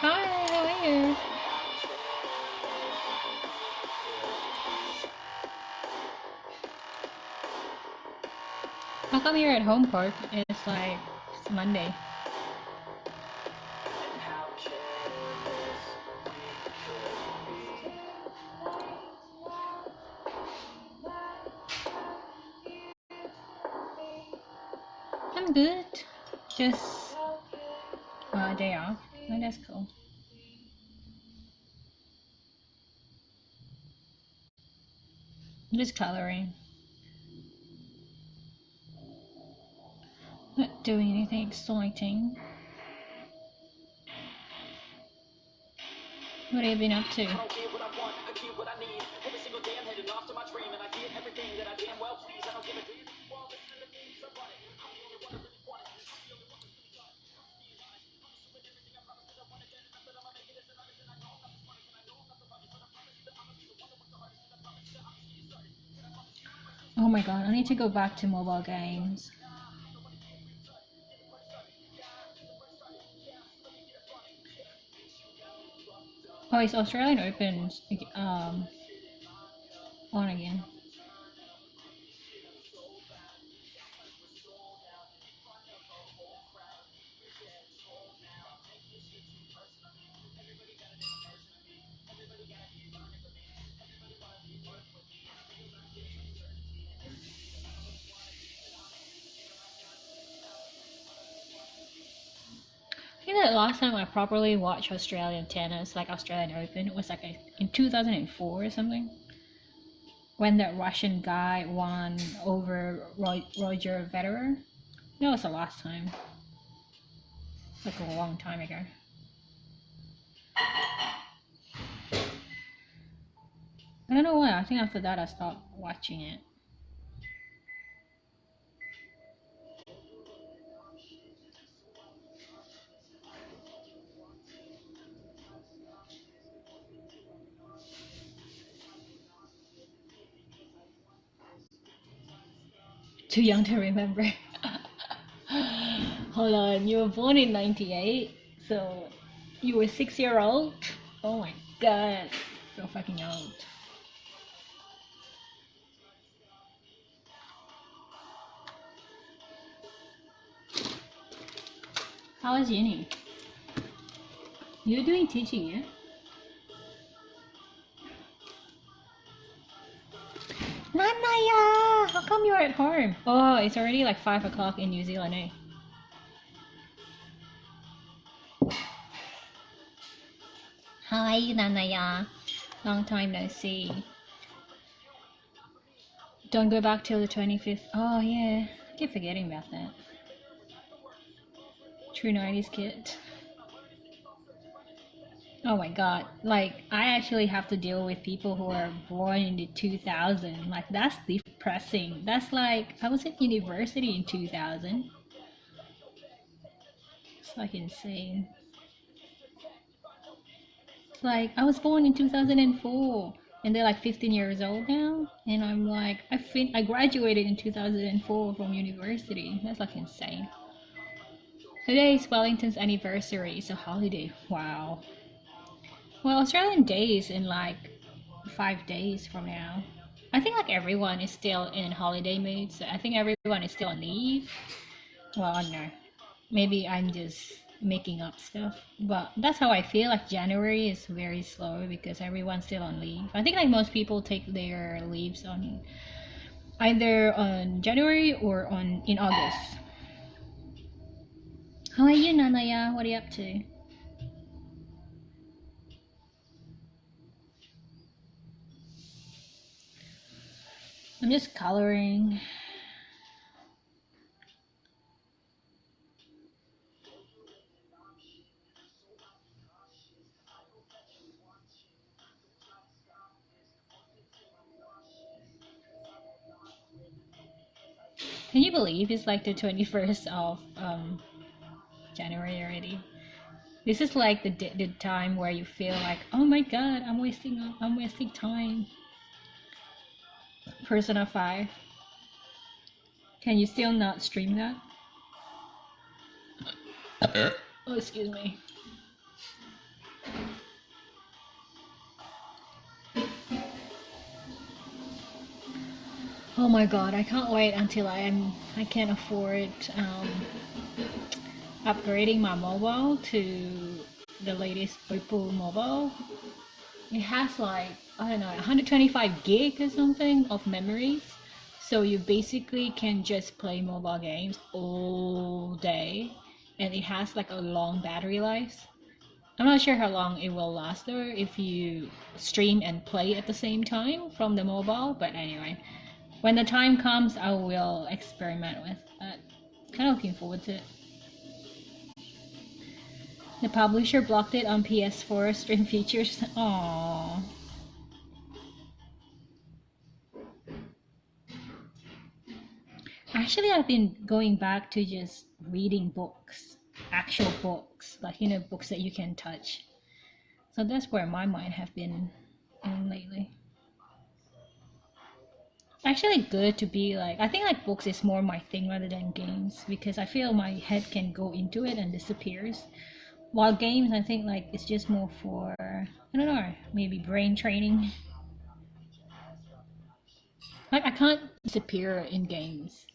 Hi, how are you? How come you're at home, Park? It's like it's Monday. I'm good. Just a day off. Oh, that's cool. I'm just coloring. Not doing anything exciting. What have you been up to? Oh my god, I need to go back to mobile games. Oh, it's Australian Open on again. I think that last time I properly watched Australian tennis, like Australian Open, it was like in 2004 or something, when that Russian guy won over Roger Federer. That was the last time, like a long time ago. I don't know why. I think after that I stopped watching it. Too young to remember. Hold on, you were born in 98, so you were 6 year old? Oh my god, so fucking old. How was uni? You're doing teaching, yeah? Nanaya! How come you're at home? Oh, it's already like 5 o'clock in New Zealand, eh? Hi, Nanaya. Long time no see. Don't go back till the 25th. Oh, yeah. I keep forgetting about that. True 90s kid. Oh my god. Like, I actually have to deal with people who are born in the 2000. Like, that's depressing. That's like, I was at university in 2000. It's like insane. It's like, I was born in 2004 and they're like 15 years old now. And I'm like, I graduated in 2004 from university. That's like insane. Today is Wellington's anniversary. It's a holiday. Wow. Well, Australian Day is in like 5 days from now. I think like everyone is still in holiday mood, so I think everyone is still on leave. Well, I don't know. Maybe I'm just making up stuff, but that's how I feel. Like January is very slow because everyone's still on leave. I think like most people take their leaves on either on January or on in August. How are you, Nanaya? What are you up to? I'm just coloring. Can you believe it's like the 21st of January already? This is like the time where you feel like, oh my god, I'm wasting time. Persona 5. Can you still not stream that? Oh, excuse me. Oh my god, I can't wait until I can afford upgrading my mobile to the latest Oppo mobile. It has like, I don't know, 125 gig or something of memories. So you basically can just play mobile games all day, and it has like a long battery life. I'm not sure how long it will last though if you stream and play at the same time from the mobile, but anyway, when the time comes I will experiment with that. Kind of looking forward to it. The publisher blocked it on PS4 stream features. Aww. Actually, I've been going back to just reading books, actual books, like books that you can touch. So that's where my mind have been in lately. Actually, good to be like, I think like books is more my thing rather than games because I feel my head can go into it and disappears. While games, I think like it's just more for, I don't know, maybe brain training. Like I can't disappear in games.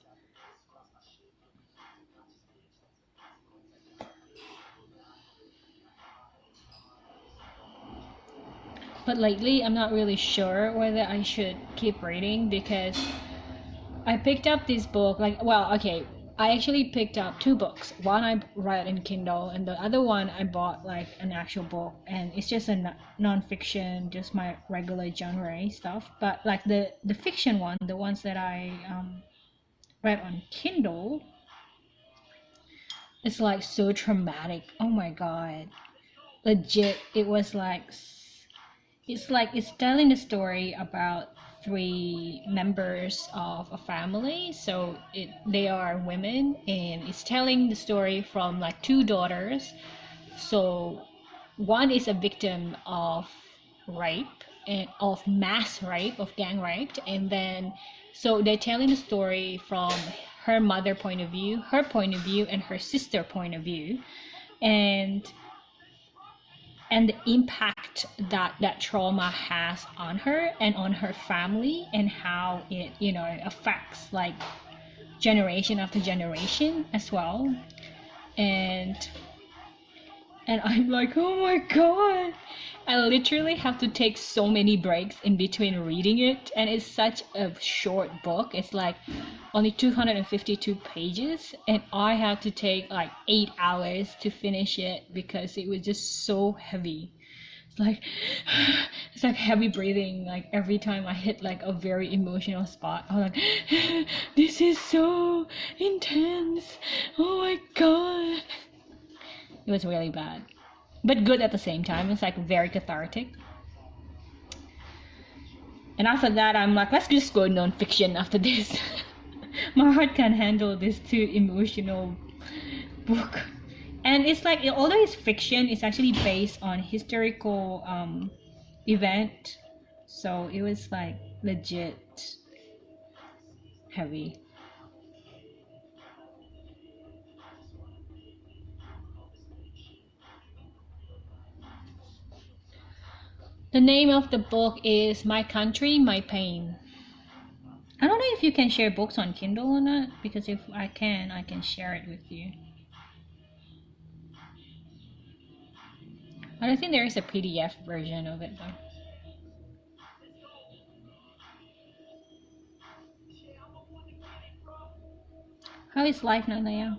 But lately, I'm not really sure whether I should keep reading because I picked up this book, like, well, okay, I actually picked up two books. One I read in Kindle, and the other one I bought like an actual book, and it's just a non-fiction, just my regular genre stuff. But like the fiction one, the ones that I read on Kindle, it's like so traumatic. Oh my god, legit, it was like it's telling the story about three members of a family. So they are women, and it's telling the story from like two daughters. So one is a victim of rape and of mass rape, of gang rape, and then so they're telling the story from her mother point of view, her point of view, and her sister point of view, and the impact that that trauma has on her and on her family, and how it affects like generation after generation as well. and I'm like, oh my god, I literally have to take so many breaks in between reading it, and it's such a short book. It's like only 252 pages, and I had to take like 8 hours to finish it because it was just so heavy. It's like it's like heavy breathing, like every time I hit like a very emotional spot. I'm like, this is so intense, oh my god. It was really bad. but good at the same time. It's like very cathartic. And after that, I'm like, let's just go non-fiction after this. My heart can't handle this too emotional book. And it's like, although it's fiction, it's actually based on historical event. So it was like legit heavy. The name of the book is My Country, My Pain. I don't know if you can share books on Kindle or not, because if I can share it with you. I don't think there is a PDF version of it though. How is life now, Naya?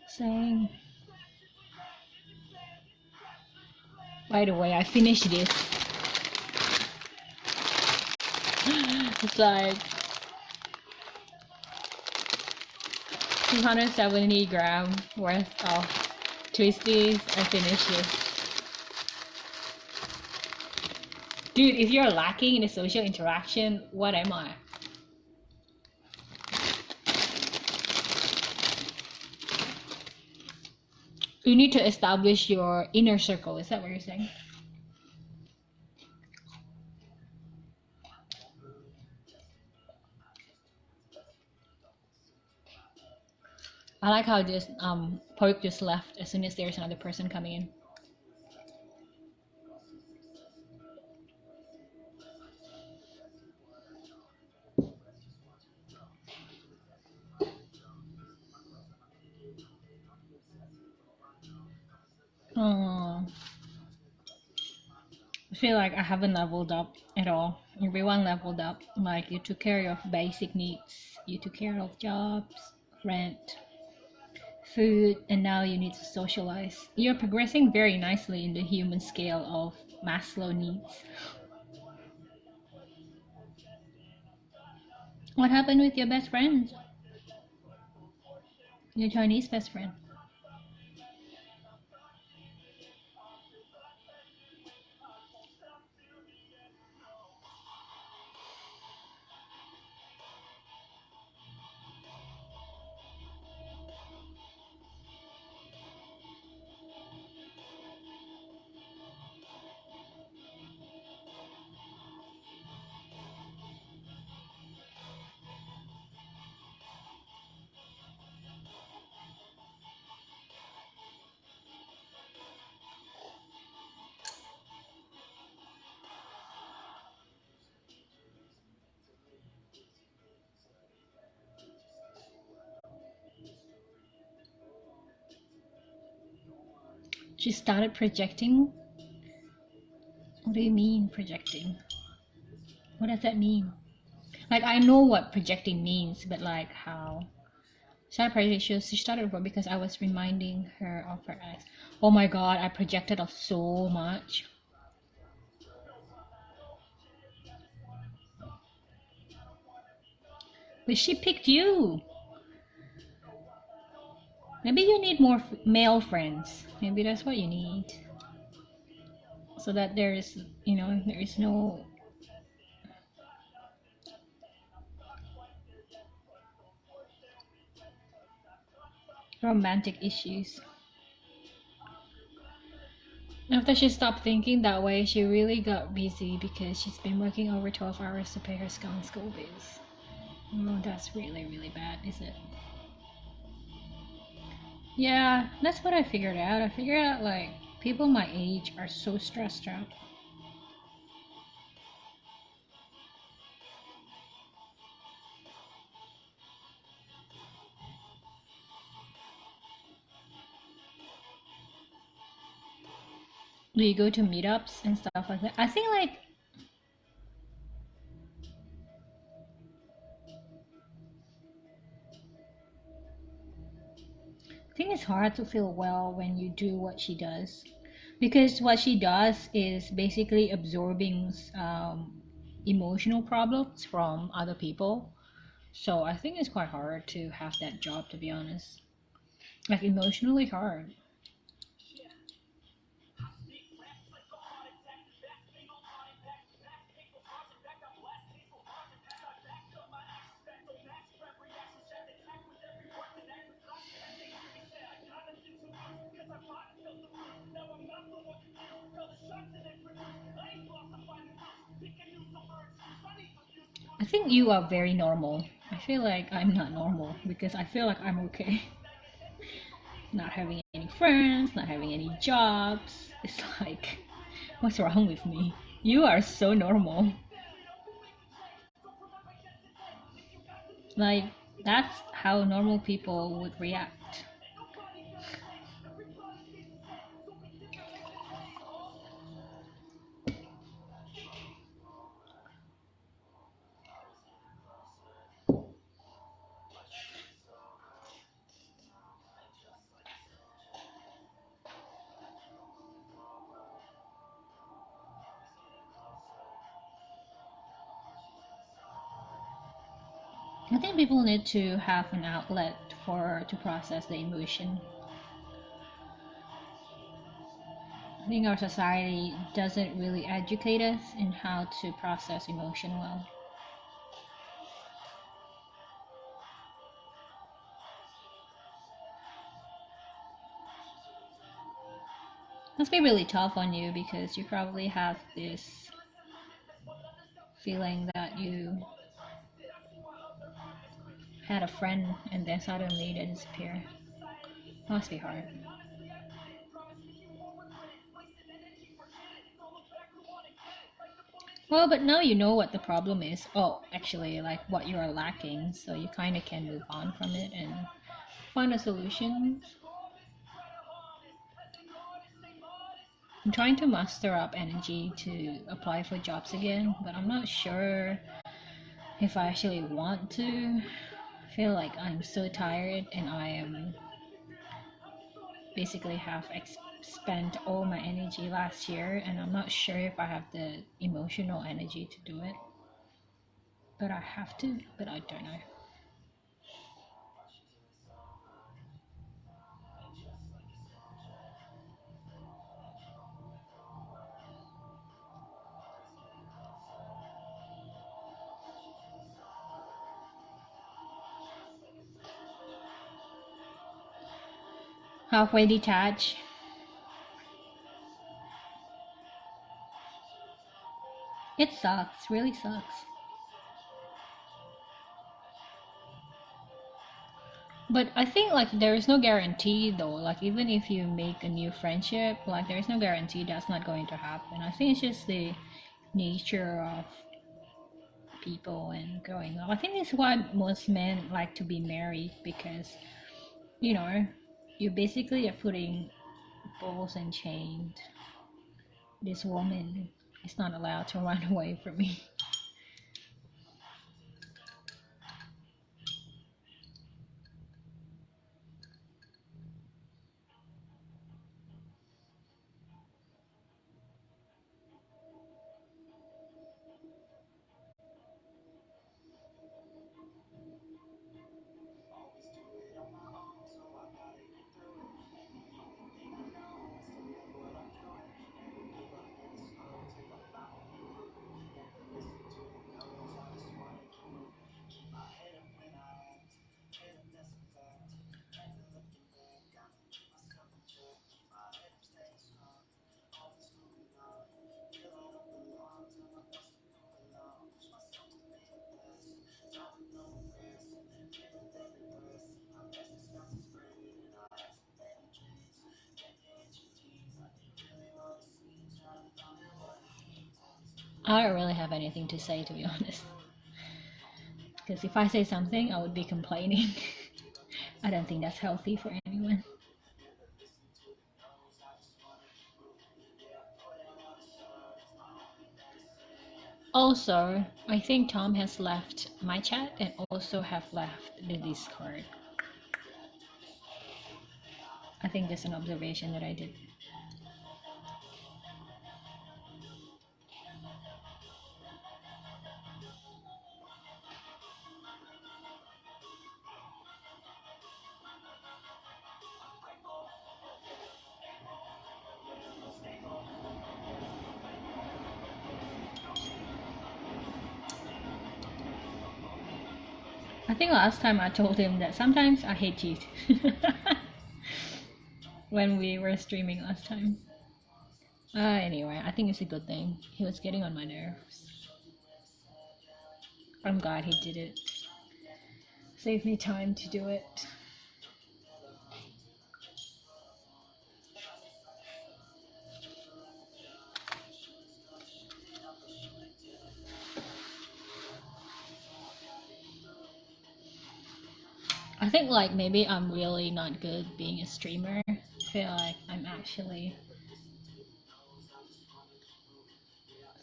Same. By the way, I finished this. It's like 270 gram worth of twisties. I finished it. Dude, if you're lacking in the social interaction, what am I? You need to establish your inner circle. Is that what you're saying? I like how this poke just left as soon as there's another person coming in. Oh, I feel like I haven't leveled up at all. Everyone leveled up. Like, you took care of basic needs, you took care of jobs, rent, food, and now you need to socialize. You're progressing very nicely in the human scale of Maslow needs. What happened with your best friend? Your Chinese best friend? She started projecting? What do you mean projecting? What does that mean? Like, I know what projecting means, but like how? She started over because I was reminding her of her ex. Oh my god, I projected off so much. But she picked you. Maybe you need more male friends. Maybe that's what you need. So that there is, there is no romantic issues. After she stopped thinking that way, she really got busy because she's been working over 12 hours to pay her school bills. Oh, that's really, really bad, is it? Yeah, that's what I figured out. I figured out like people my age are so stressed out. Do you go to meetups and stuff like that? I think it's hard to feel well when you do what she does, because what she does is basically absorbing emotional problems from other people. So I think it's quite hard to have that job, to be honest. Like emotionally hard. I think you are very normal. I feel like I'm not normal because I feel like I'm okay. Not having any friends, not having any jobs. It's like, what's wrong with me? You are so normal. Like, that's how normal people would react. I think people need to have an outlet for to process the emotion. I think our society doesn't really educate us in how to process emotion well. Must be really tough on you because you probably have this feeling that you had a friend and then suddenly they disappear. Must be hard. Well, but now you know what the problem is. Oh, actually, like what you are lacking, so you kind of can move on from it and find a solution. I'm trying to muster up energy to apply for jobs again, but I'm not sure if I actually want to. I feel like I'm so tired and I am basically have spent all my energy last year, and I'm not sure if I have the emotional energy to do it. But I have to, but I don't know. Halfway detached. It sucks, really sucks. But I think like there is no guarantee though. Like even if you make a new friendship, like there is no guarantee that's not going to happen. I think it's just the nature of people and growing up. I think it's why most men like to be married because you know you basically are putting balls and chains. This woman is not allowed to run away from me. I don't really have anything to say, to be honest. Because if I say something, I would be complaining. I don't think that's healthy for anyone. Also, I think Tom has left my chat and also have left the Discord. I think that's an observation that I did. I think last time I told him that sometimes I hate you. When we were streaming last time. Anyway, I think it's a good thing. He was getting on my nerves. I'm glad he did it. Saved me time to do it. I think like maybe I'm really not good being a streamer. I feel like I'm actually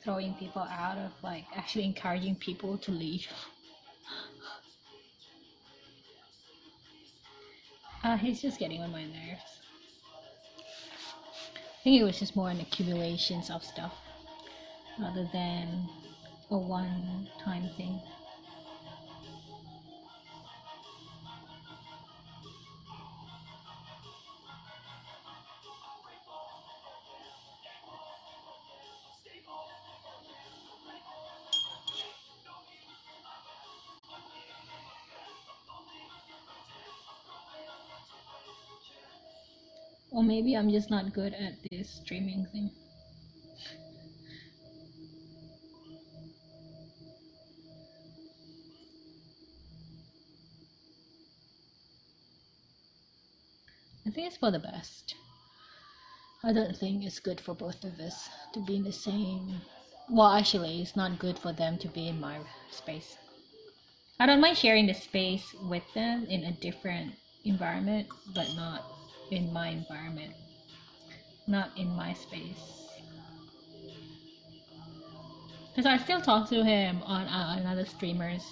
throwing people out of like actually encouraging people to leave. He's just getting on my nerves. I think it was just more an accumulations of stuff rather than a one-time thing. Or maybe I'm just not good at this streaming thing. I think it's for the best. I don't think it's good for both of us to be in the same... Well, actually, it's not good for them to be in my space. I don't mind sharing the space with them in a different environment, but not in my environment. Not in my space. Because I still talk to him on another streamer's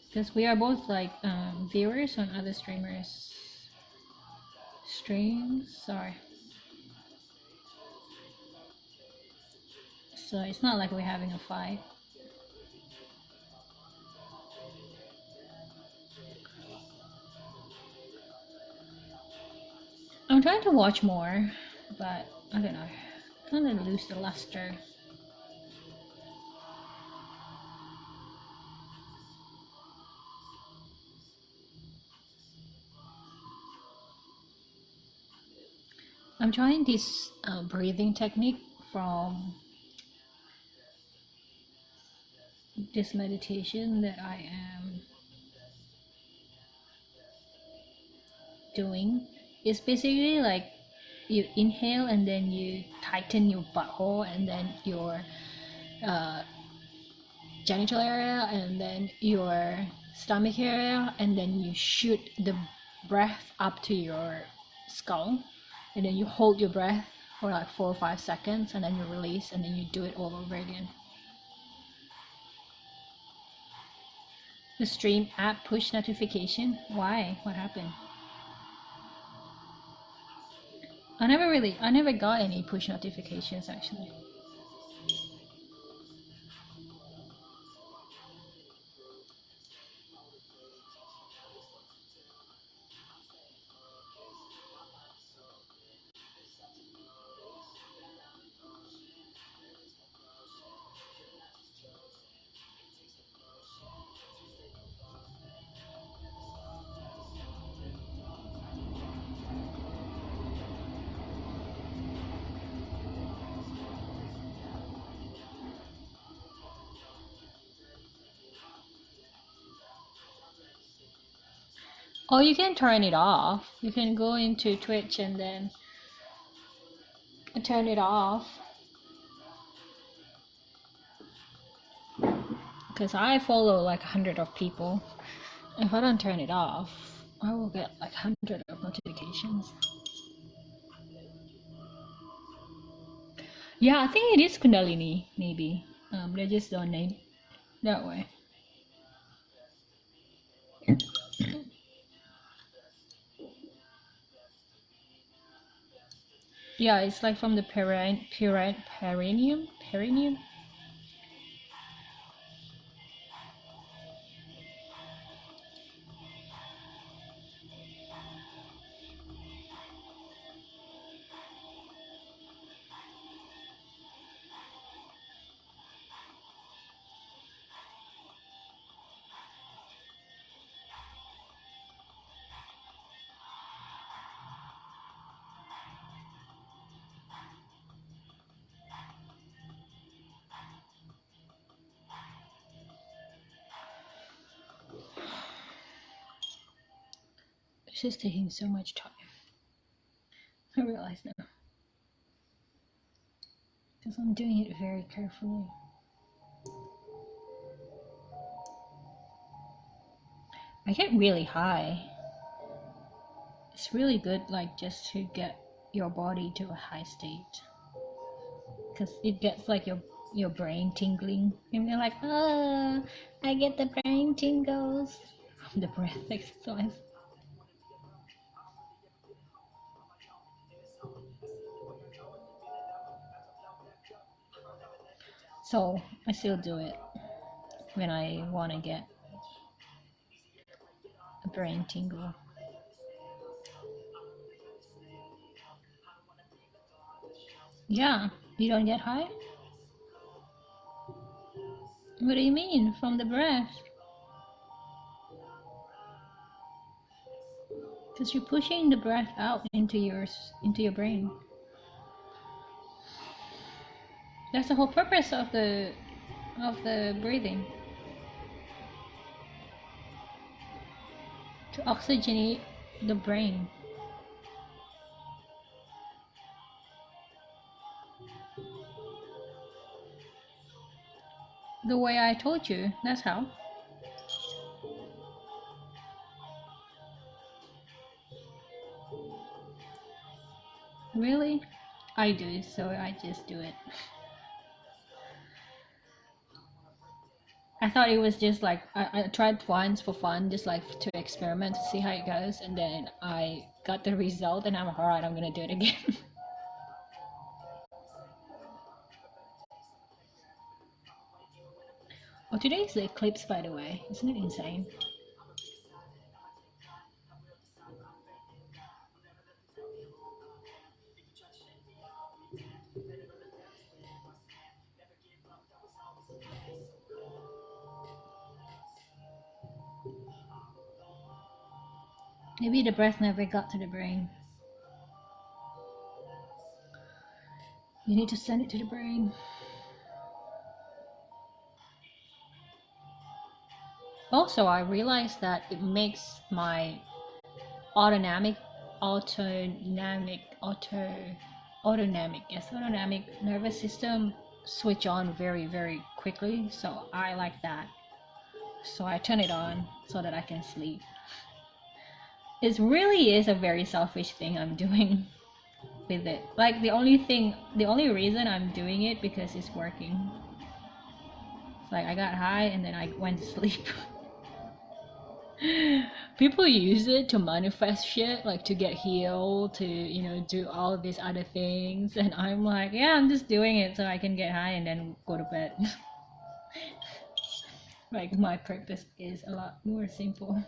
because we are both like viewers on other streamers' streams. Sorry. So it's not like we're having a fight. I'm trying to watch more, but I don't know. Kind of lose the luster. I'm trying this breathing technique from this meditation that I am doing. It's basically like you inhale and then you tighten your butthole and then your genital area and then your stomach area, and then you shoot the breath up to your skull, and then you hold your breath for like 4 or 5 seconds, and then you release, and then you do it all over again. The stream app push notification. Why? What happened? I never got any push notifications actually. Or you can turn it off. You can go into Twitch and then turn it off. Because I follow like 100 of people. If I don't turn it off, I will get like 100 of notifications. Yeah, I think it is Kundalini, maybe. They just don't name that way. Yeah, it's like from the perineum. This is taking so much time. I realize now because I'm doing it very carefully. I get really high. It's really good, like just to get your body to a high state, because it gets like your brain tingling, and you're like, ah, I get the brain tingles from the breath exercise. So I still do it when I want to get a brain tingle. Yeah, you don't get high? What do you mean? From the breath? Because you're pushing the breath out into your brain. That's the whole purpose of the breathing, to oxygenate the brain. The way I told you, that's how. Really? I do, so I just do it. I thought it was just like I tried once for fun, just like to experiment to see how it goes, and then I got the result, and I'm like, alright, I'm gonna do it again. Oh, today is the eclipse, by the way. Isn't it insane? Maybe the breath never got to the brain. You need to send it to the brain. Also, I realized that it makes my autonomic, autonomic, autonomic nervous system switch on very, very quickly. So I like that. So I turn it on so that I can sleep. It really is a very selfish thing I'm doing with it. Like the only reason I'm doing it because it's working. It's like I got high and then I went to sleep. People use it to manifest shit, like to get healed, to, do all these other things. And I'm like, yeah, I'm just doing it so I can get high and then go to bed. Like, my purpose is a lot more simple.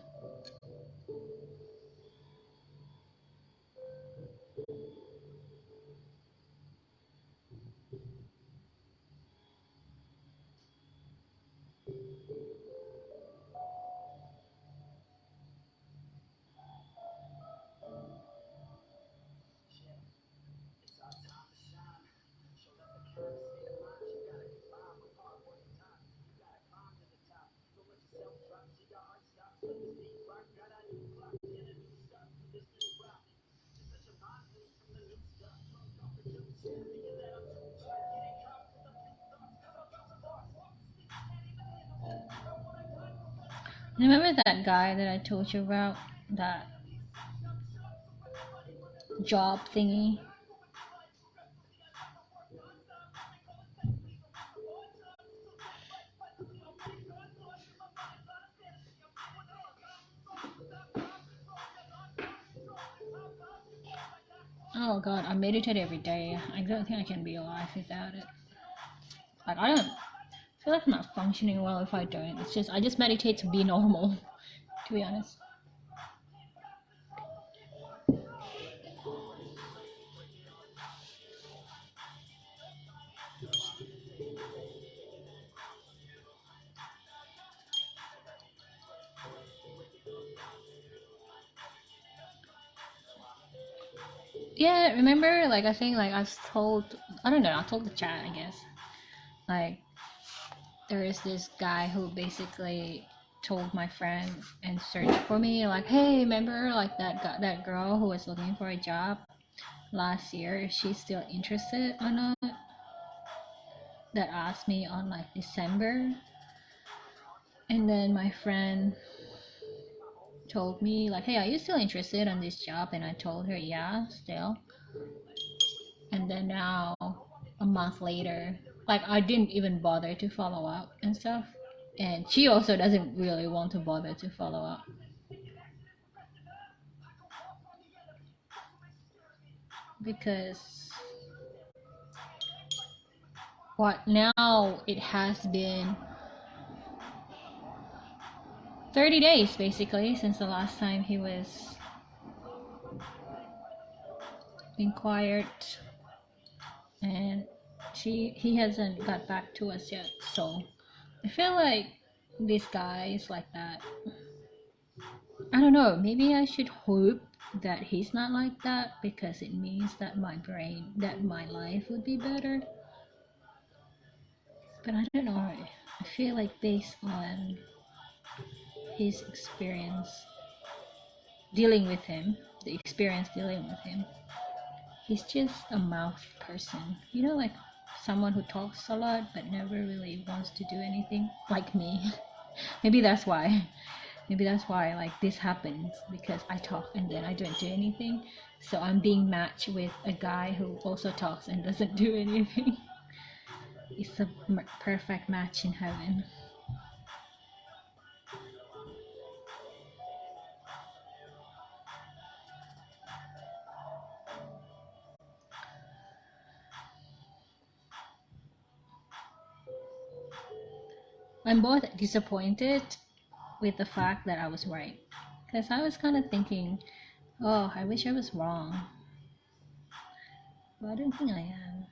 Remember that guy that I told you about? That job thingy? Oh god, I meditate every day. I don't think I can be alive without it. Like I don't feel like I'm not functioning well if I don't. It's just I just meditate to be normal, to be honest. Yeah, remember like I think like I don't know, I told the chat I guess. Like there is this guy who basically told my friend and searched for me like, hey, remember like that girl who was looking for a job last year, if she's still interested or not? That asked me on like December. And then my friend told me like, hey, are you still interested in this job? And I told her, yeah, still. And then now a month later, like I didn't even bother to follow up and stuff, and she also doesn't really want to bother to follow up because what now it has been 30 days basically since the last time he was inquired, and he hasn't got back to us yet. So I feel like this guy is like that. I don't know, maybe I should hope that he's not like that because it means that my life would be better. But I don't know, I feel like based on his experience dealing with him, the experience dealing with him, he's just a mouth person. You know, like someone who talks a lot but never really wants to do anything, like me. Maybe that's why. Maybe that's why like this happens, because I talk and then I don't do anything. So I'm being matched with a guy who also talks and doesn't do anything. It's a perfect match in heaven. I'm both disappointed with the fact that I was right, because I was kind of thinking, oh, I wish I was wrong, but I don't think I am.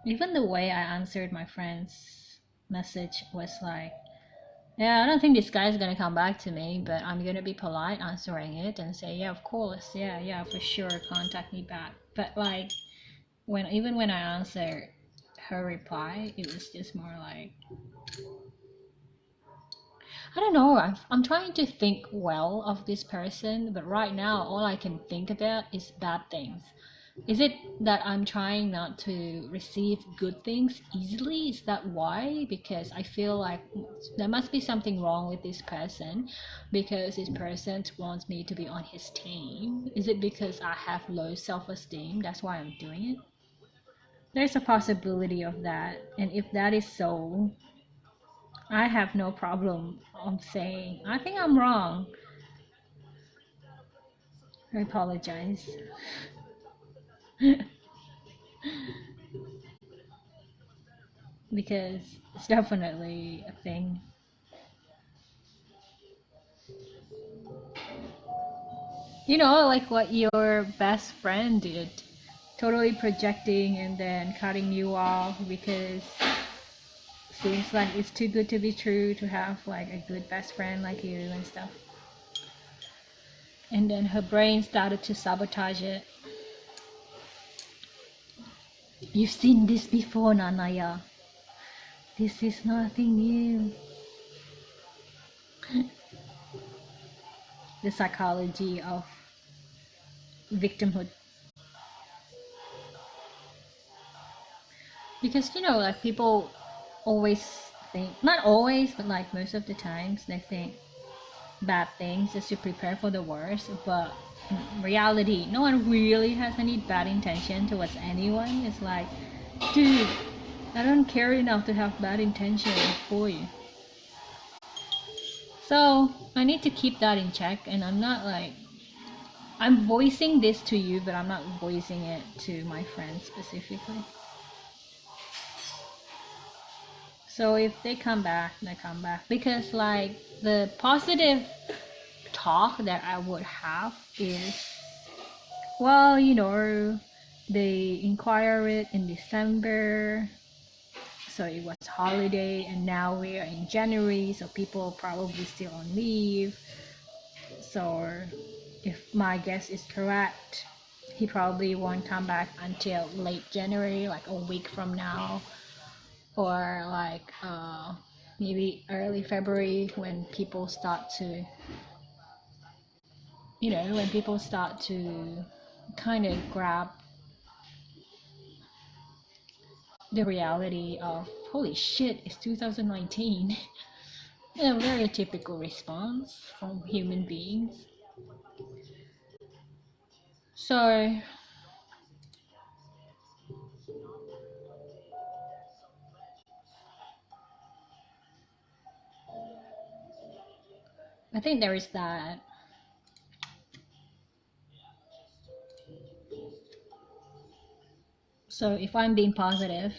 Even the way I answered my friend's message was like, yeah, I don't think this guy's gonna come back to me, but I'm gonna be polite answering it and say, yeah, of course, yeah, for sure, contact me back. But like, when I answered her reply, it was just more like, I don't know. I'm trying to think well of this person, but right now all I can think about is bad things. Is it that I'm trying not to receive good things easily? Is that why? Because I feel like there must be something wrong with this person because this person wants me to be on his team. Is it because I have low self-esteem? That's why I'm doing it? There's a possibility of that. And if that is so, I have no problem of saying, I think I'm wrong. I apologize. Because it's definitely a thing. You know, like what your best friend did. Totally projecting and then cutting you off because seems like it's too good to be true to have like a good best friend like you and stuff. And then her brain started to sabotage it. You've seen this before, Nanaya. This is nothing new. The psychology of victimhood. Because you know, like people always think, not always, but like most of the times, they think bad things just to prepare for the worst. But in reality, no one really has any bad intention towards anyone. It's like, dude, I don't care enough to have bad intention for you. So I need to keep that in check, and I'm not like, I'm voicing this to you, but I'm not voicing it to my friends specifically. So if they come back, they come back. Because like the positive talk that I would have is, well, they inquire it in December, so it was holiday, and now we are in January, so people probably still on leave. So if my guess is correct, he probably won't come back until late January, like a week from now, or like maybe early February, when people start to kind of grab the reality of, holy shit, it's 2019. A very typical response from human beings. So I think there is that. So if I'm being positive,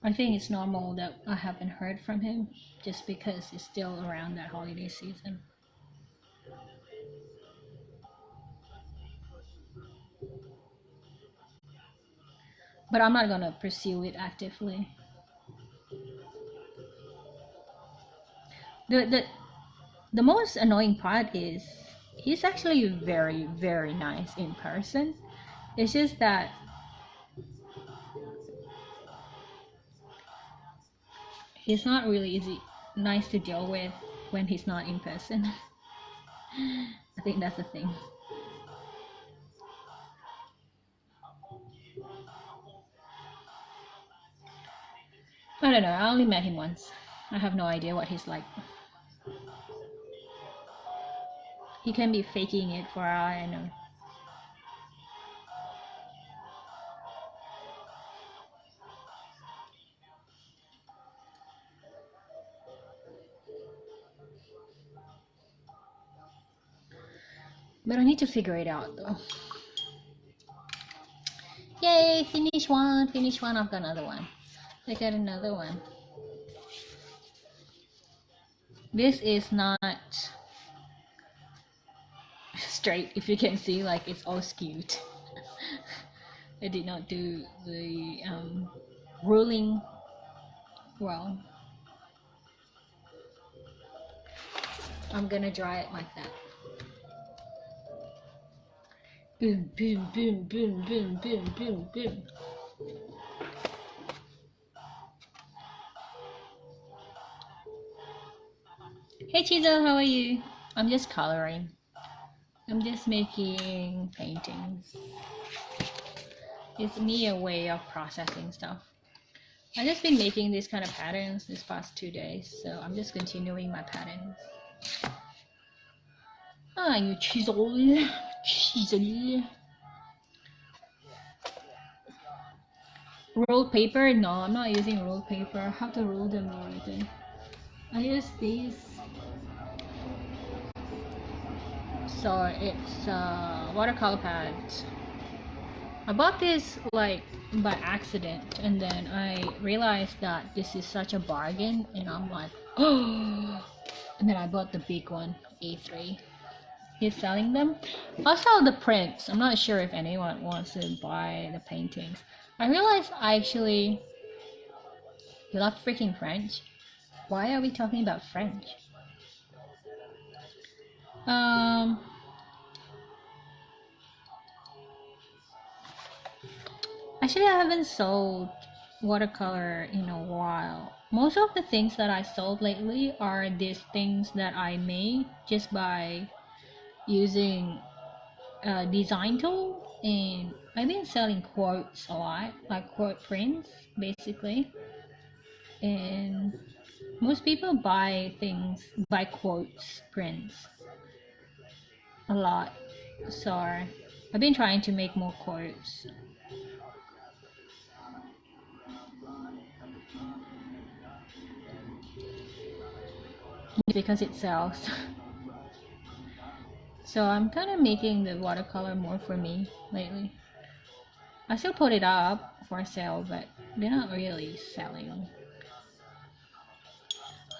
I think it's normal that I haven't heard from him, just because it's still around that holiday season. But I'm not gonna pursue it actively. The most annoying part is he's actually very, very nice in person. It's just that he's not really nice to deal with when he's not in person. I think that's the thing. I don't know, I only met him once. I have no idea what he's like. He can be faking it for all I know. But I need to figure it out though. Yay, finish one, I've got another one. I got another one. This is not straight, if you can see, like it's all skewed. I did not do the ruling well. I'm gonna draw it like that. Boom, boom, boom, boom, boom, boom, boom, boom. Hey Chizo, how are you? I'm just coloring. I'm just making paintings. It's me a way of processing stuff. I've just been making these kind of patterns this past 2 days, so I'm just continuing my patterns. Ah, you chisel. Rolled paper? No, I'm not using rolled paper. I have to roll them already. I use these. So it's watercolor pads. I bought this like by accident, and then I realized that this is such a bargain, and I'm like, oh! And then I bought the big one, A3. He's selling them. I'll sell the prints. I'm not sure if anyone wants to buy the paintings. I realized you love freaking French. Why are we talking about French? Actually, I haven't sold watercolor in a while. Most of the things that I sold lately are these things that I made just by using a design tool, and I've been selling quotes a lot, like quote prints basically. And most people buy quotes prints a lot, so I've been trying to make more quotes because it sells. So I'm kind of making the watercolor more for me lately. I still put it up for sale, but they're not really selling.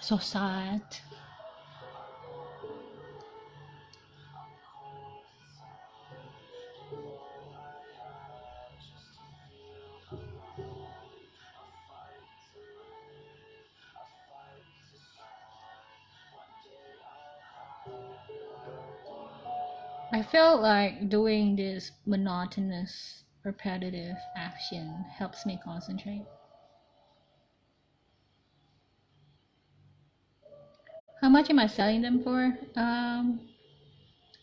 So sad. I felt like doing this monotonous, repetitive action helps me concentrate. How much am I selling them for?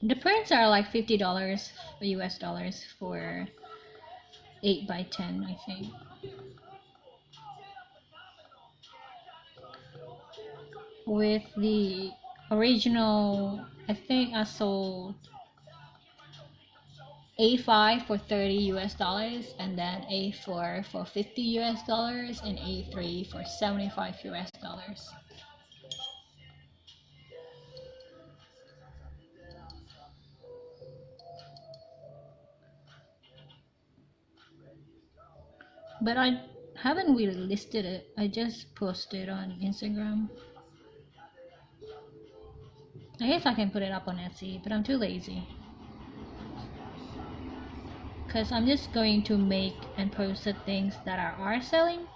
The prints are like $50 US dollars for 8 by 10, I think. With the original, I think I sold A5 for 30 US dollars, and then A4 for 50 US dollars, and A3 for 75 US dollars. But I haven't really listed it. I just posted on Instagram. I guess I can put it up on Etsy, but I'm too lazy. Because I'm just going to make and post the things that are selling.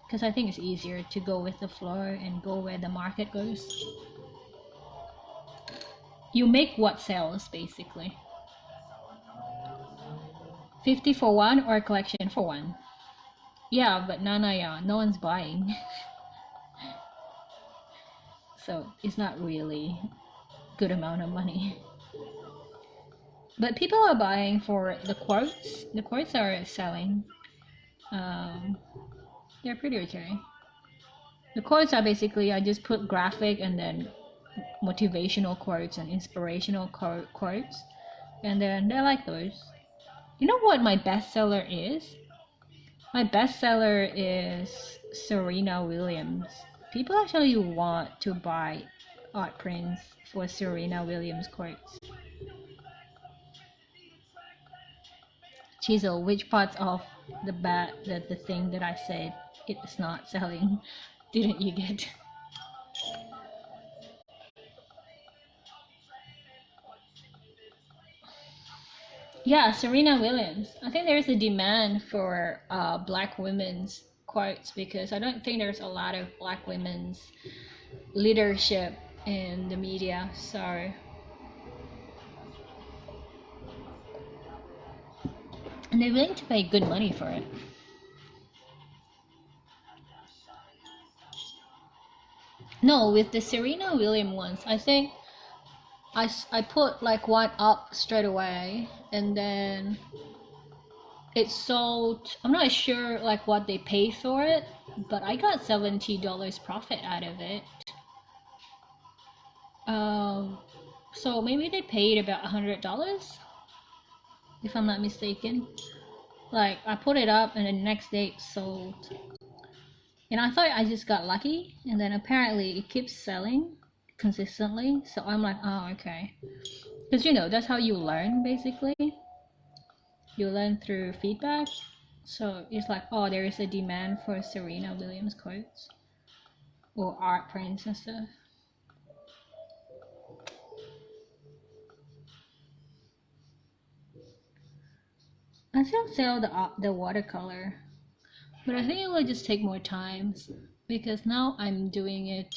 Because I think it's easier to go with the flow and go where the market goes. You make what sells, basically. 50 for one or collection for one. Yeah, but yeah, no one's buying. So it's not really good amount of money. But people are buying for the quotes. The quotes are selling. Um, they're pretty okay. The quotes are basically I just put graphic and then motivational quotes and inspirational quotes, and then they like those. You know what my bestseller is? My bestseller is Serena Williams. People actually want to buy art prints for Serena Williams quotes. Chisel, which parts of the thing that I said it's not selling didn't you get? Yeah, Serena Williams. I think there's a demand for black women's quotes because I don't think there's a lot of black women's leadership in the media. So, and they're willing to pay good money for it. No, with the Serena Williams ones, I think I put like one up straight away, and then it sold. I'm not sure like what they paid for it, but I got $70 profit out of it. Um, so maybe they paid about $100, if I'm not mistaken. Like I put it up, and the next day it sold. And I thought I just got lucky, and then apparently it keeps selling consistently. So I'm like, oh, okay. Because that's how you learn basically. You learn through feedback. So it's like, oh, there is a demand for Serena Williams quotes or art prints and stuff. I still sell the watercolor, but I think it will just take more time because now I'm doing it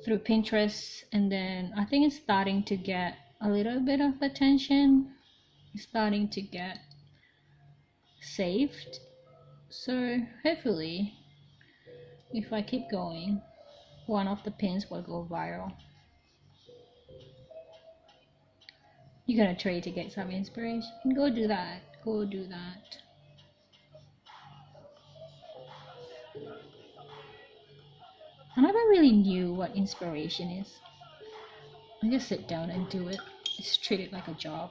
through Pinterest, and then I think it's starting to get a little bit of attention. It's starting to get saved. So hopefully, if I keep going, one of the pins will go viral. You're gonna try to get some inspiration. Go do that. Go do that. I never really knew what inspiration is. I just sit down and do it. Just treat it like a job.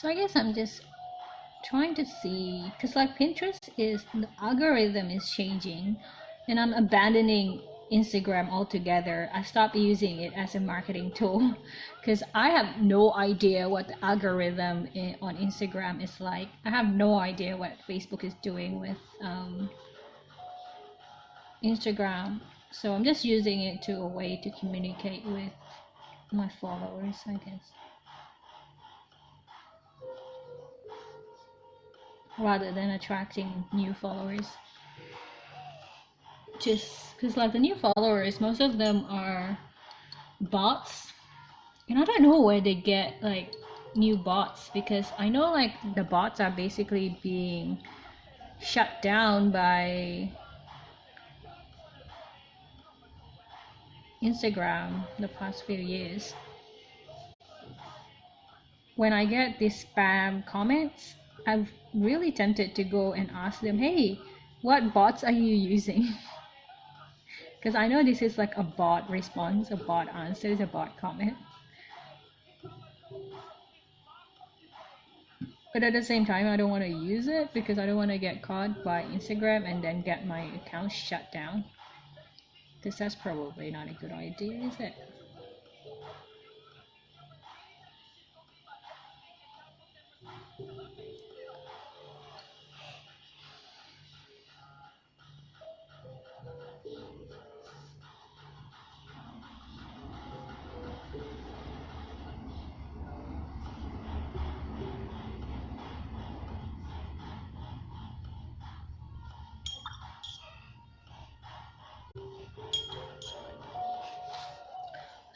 So I guess I'm just trying to see, because like Pinterest is, the algorithm is changing, and I'm abandoning Instagram altogether. I stopped using it as a marketing tool because I have no idea what the algorithm on Instagram is like. I have no idea what Facebook is doing with Instagram. So I'm just using it to a way to communicate with my followers, I guess, rather than attracting new followers. Just because like the new followers, most of them are bots, and I don't know where they get like new bots, because I know like the bots are basically being shut down by Instagram the past few years. When I get these spam comments, I'm really tempted to go and ask them, hey, what bots are you using? Because I know this is like a bot response, a bot answer, a bot comment. But at the same time, I don't want to use it because I don't want to get caught by Instagram and then get my account shut down. Because that's probably not a good idea, is it?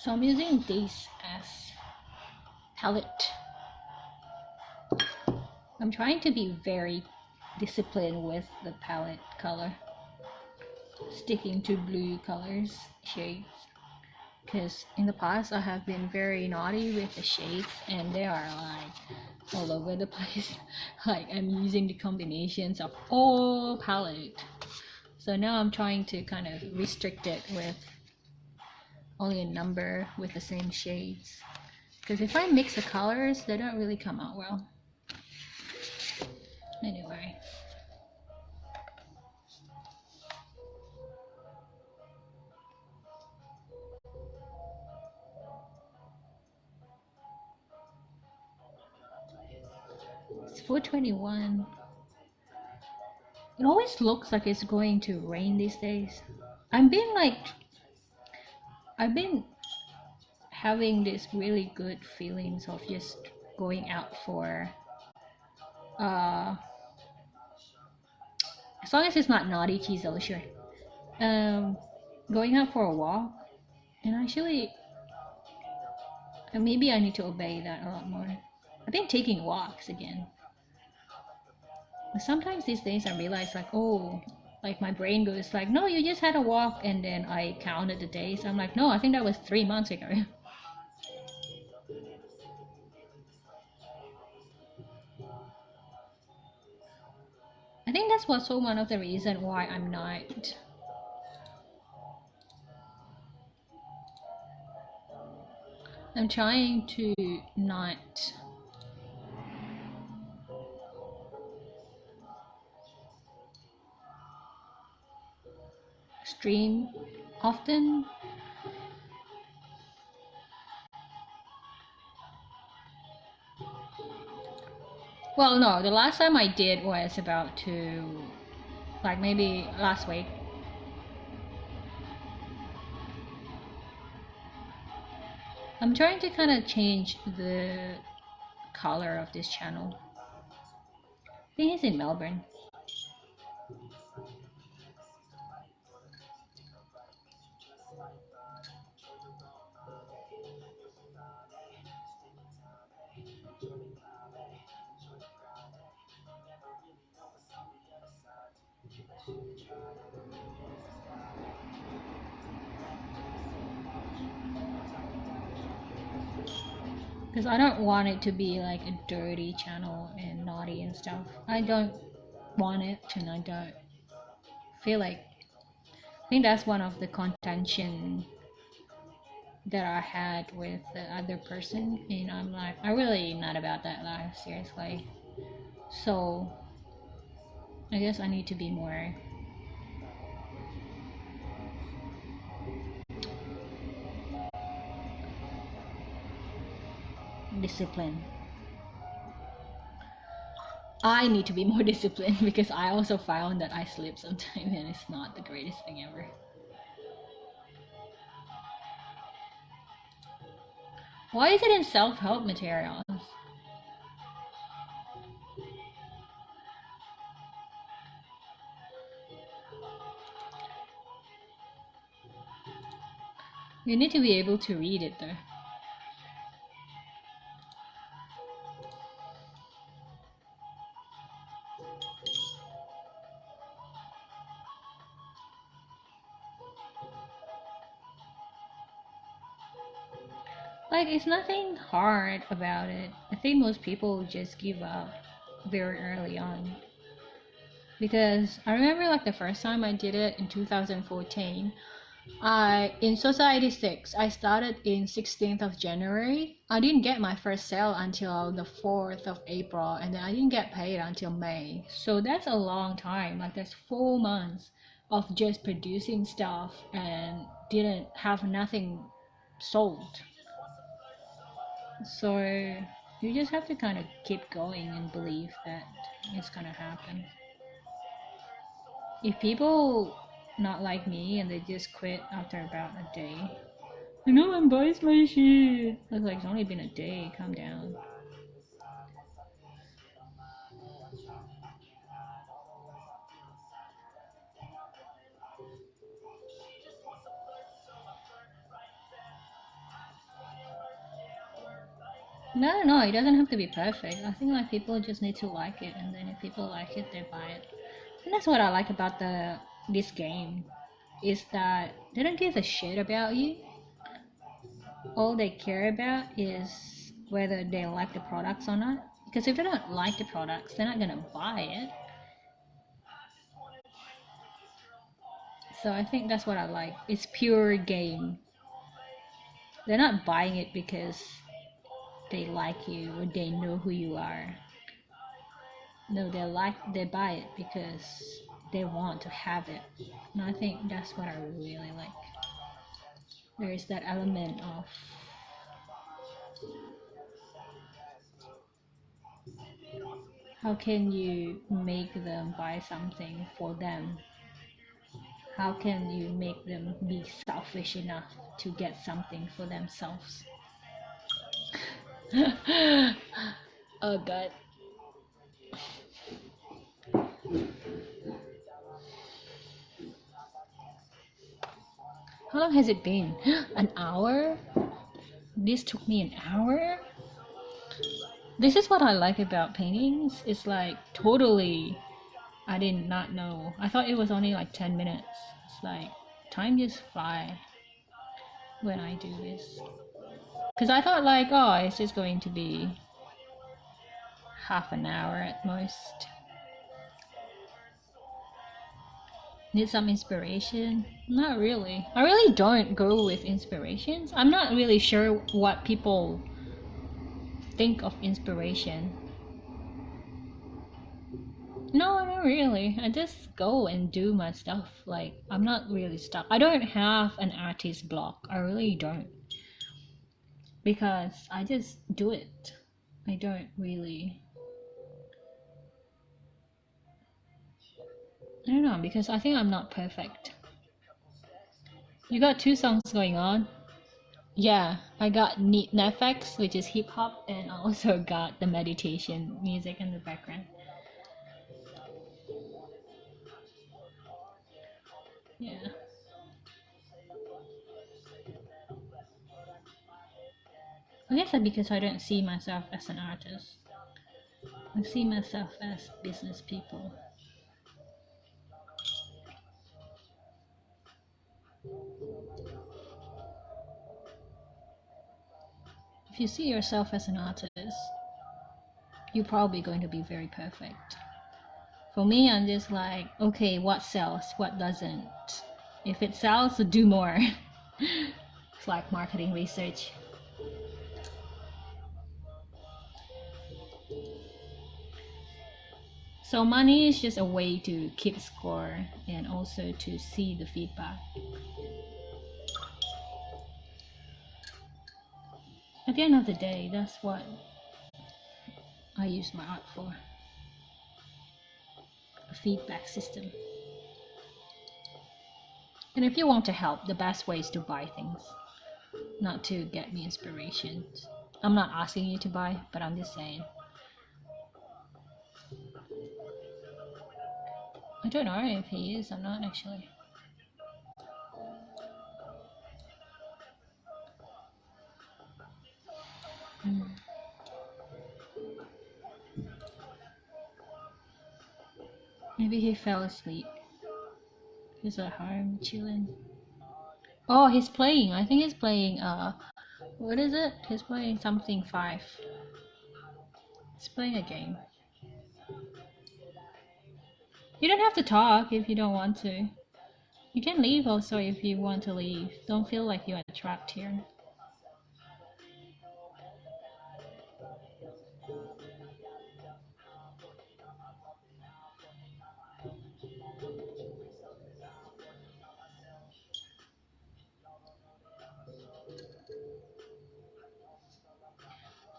So I'm using this as palette. I'm trying to be very disciplined with the palette color, sticking to blue colors, shades. Because in the past I have been very naughty with the shades, and they are like all over the place. Like I'm using the combinations of all palette. So now I'm trying to kind of restrict it with only a number with the same shades. Because if I mix the colors, they don't really come out well. Anyway. It's 4:21. It always looks like it's going to rain these days. I've been having this really good feelings of just going out for uh as long as it's not naughty cheese, I'll sure. Going out for a walk, and actually maybe I need to obey that a lot more. I've been taking walks again. Sometimes these days I realize like, oh, like my brain goes like, no, you just had a walk, and then I counted the days. I'm like, no, I think that was 3 months ago. I think that's also one of the reasons why I'm trying to not stream often. Well, no, the last time I did was about to, like maybe last week. I'm trying to kind of change the color of this channel. I think it's in Melbourne. Because I don't want it to be like a dirty channel and naughty and stuff. I don't want it to, and I don't feel like, I think that's one of the contention that I had with the other person, and I'm like, I really not about that life, seriously. So I guess I need to be more disciplined. I need to be more disciplined because I also found that I sleep sometimes and it's not the greatest thing ever. Why is it in self-help materials? You need to be able to read it though. Like, it's nothing hard about it. I think most people just give up very early on. Because I remember like the first time I did it in 2014, in Society 6, I started in 16th of January. I didn't get my first sale until the 4th of April, and then I didn't get paid until May. So that's a long time. Like that's 4 months of just producing stuff and didn't have nothing sold. So you just have to kind of keep going and believe that it's gonna happen. If people not like me and they just quit after about a day, no one buys my shit. I was like, it's only been a day, calm down. No, no, it doesn't have to be perfect. I think like people just need to like it, and then if people like it, they buy it. And that's what I like about this game, is that they don't give a shit about you. All they care about is whether they like the products or not. Because if they don't like the products, they're not gonna buy it. So I think that's what I like. It's pure game. They're not buying it because they like you or they know who you are. No, they buy it because they want to have it. And I think that's what I really like. There is that element of how can you make them buy something for them? How can you make them be selfish enough to get something for themselves? Oh god. How long has it been? An hour? This took me an hour? This is what I like about paintings. It's like totally, I did not know. I thought it was only like 10 minutes. It's like time just fly when I do this. Because I thought like, oh, it's just going to be half an hour at most. Need some inspiration? Not really. I really don't go with inspirations. I'm not really sure what people think of inspiration. No, not really. I just go and do my stuff. Like, I'm not really stuck. I don't have an artist block. I really don't. Because I just do it. I don't really. I don't know, because I think I'm not perfect. You got two songs going on. Yeah, I got Netflix, which is hip hop, and I also got the meditation music in the background. Yeah. I guess that's because I don't see myself as an artist. I see myself as business people. If you see yourself as an artist, you're probably going to be very perfect. For me, I'm just like, okay, what sells, what doesn't? If it sells, do more. It's like marketing research. So money is just a way to keep score and also to see the feedback. At the end of the day, that's what I use my art for. A feedback system. And if you want to help, the best way is to buy things, not to get me inspiration. I'm not asking you to buy, but I'm just saying. I don't know if he is or not actually. Maybe he fell asleep. He's at home chilling. Oh, he's playing. I think he's playing what is it? He's playing something 5. He's playing a game. You don't have to talk if you don't want to. You can leave also if you want to leave. Don't feel like you are trapped here.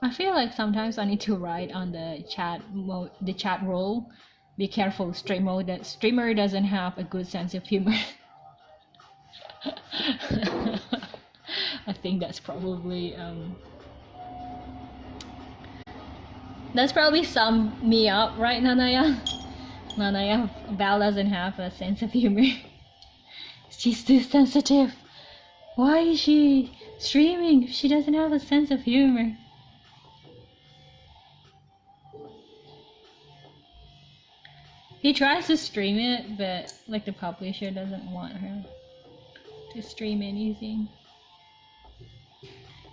I feel like sometimes I need to write on the chat mode, the chat role. Be careful, streamer. That streamer doesn't have a good sense of humor. I think that's probably sum me up, right, Nanaya? Nanaya, Val doesn't have a sense of humor. She's too sensitive. Why is she streaming if she doesn't have a sense of humor? He tries to stream it, but like the publisher doesn't want her to stream anything.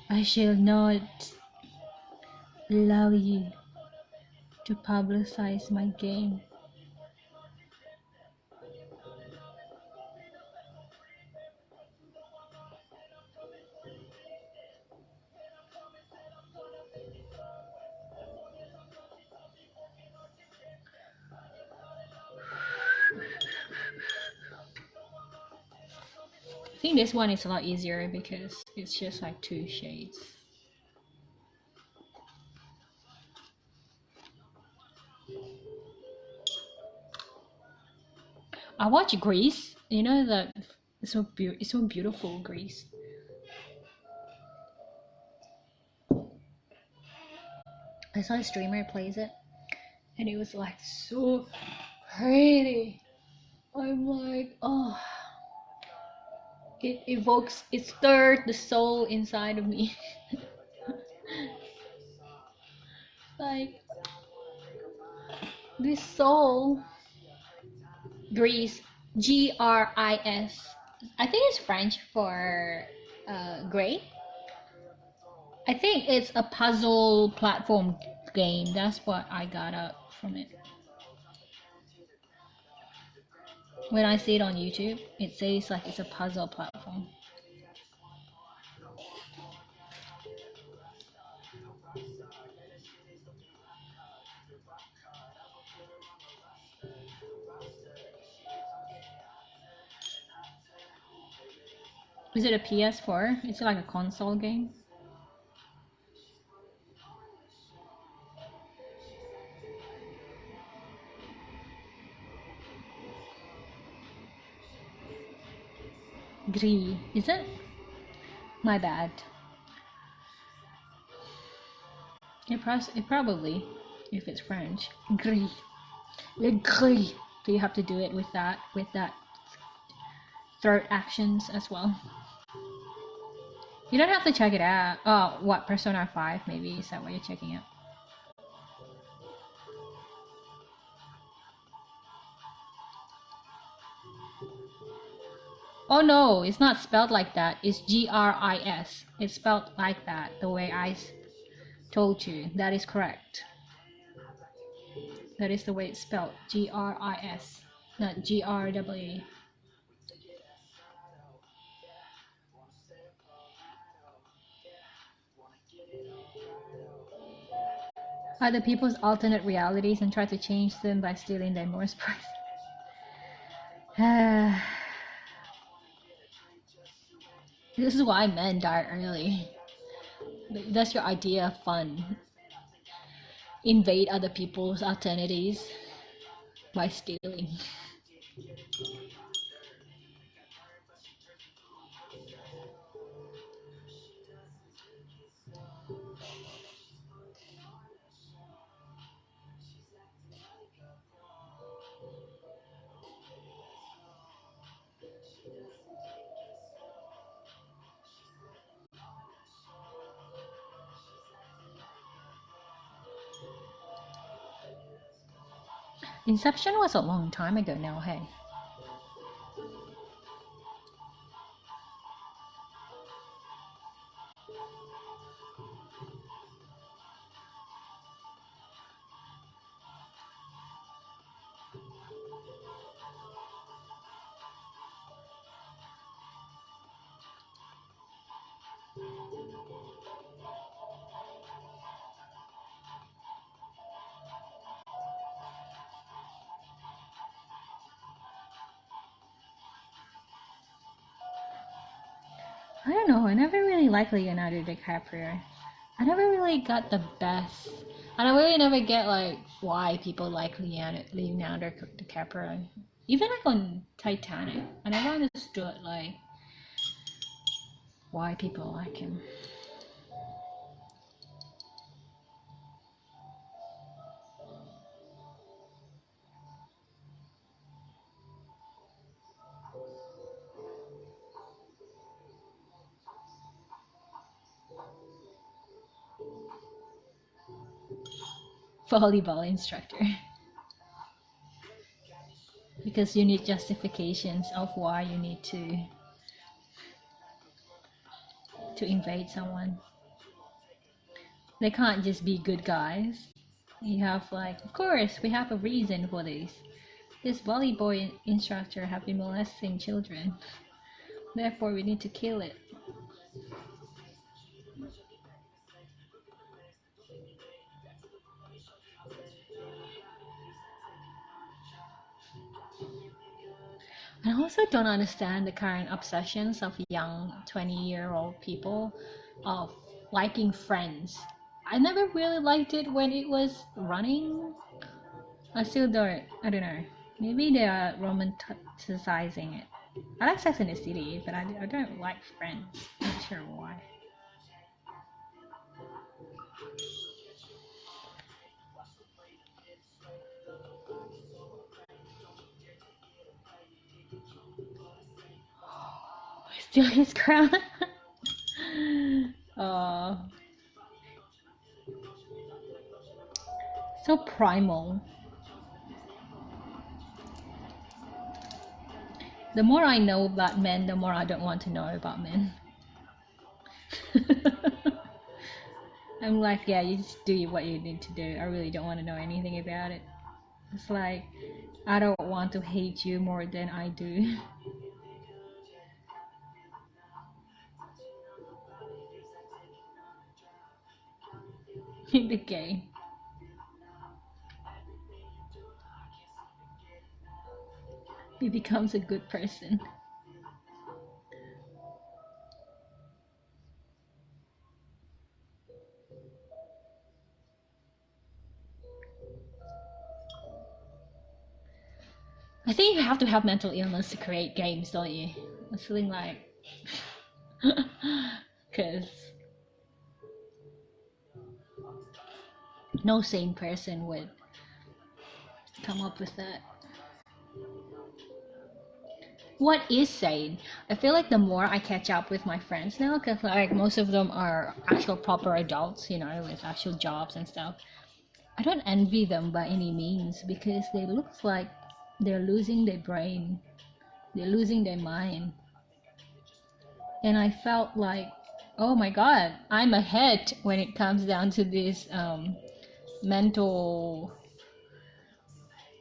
I shall not allow you to publicize my game. I think this one is a lot easier because it's just like 2 shades. I watch Grease. You know that it's so beautiful, Grease. I saw a streamer plays it, and it was like so pretty. I'm like, oh, it evokes, it stirred the soul inside of me. Like this soul. Gris, Gris. I think it's French for gray. I think it's a puzzle platform game. That's what I got up from it. When I see it on YouTube, it says like it's a puzzle platform. Is it a PS4? Is it like a console game? Gris, is it? My bad. It probably, if it's French. Gris. Le gris. Do you have to do it with that throat actions as well? You don't have to check it out. Oh, what, Persona 5 maybe? Is that what you're checking out? Oh no, it's not spelled like that. It's Gris. It's spelled like that, the way I told you. That is correct. That is the way it's spelled. Gris, not GRW. other people's alternate realities and try to change them by stealing their most priceless. This is why men die early. That's your idea of fun. Invade other people's alternatives by stealing. Inception was a long time ago now, hey. I don't know, I never really liked Leonardo DiCaprio. I never really got the best. And I really never get like why people like Leonardo DiCaprio. Even like on Titanic, I never understood like why people like him. Volleyball instructor. Because you need justifications of why you need to invade someone. They can't just be good guys. You have like, of course, we have a reason for this. This volleyball instructor have been molesting children. Therefore, we need to kill it. I also don't understand the current obsessions of young 20-year-old people of liking Friends. I never really liked it when it was running. I still don't. I don't know. Maybe they are romanticizing it. I like Sex and the City, but I don't like Friends. Not sure why. Still his crown. uh, so primal. The more I know about men, the more I don't want to know about men. I'm like, yeah, you just do what you need to do. I really don't want to know anything about it. It's like, I don't want to hate you more than I do. In the game. He becomes a good person. I think you have to have mental illness to create games, don't you? I'm feeling like, because no sane person would come up with that. What is sane? I feel like the more I catch up with my friends now, because like most of them are actual proper adults, you know, with actual jobs and stuff. I don't envy them by any means because they look like they're losing their brain, they're losing their mind. And I felt like, oh my god, I'm ahead when it comes down to this mental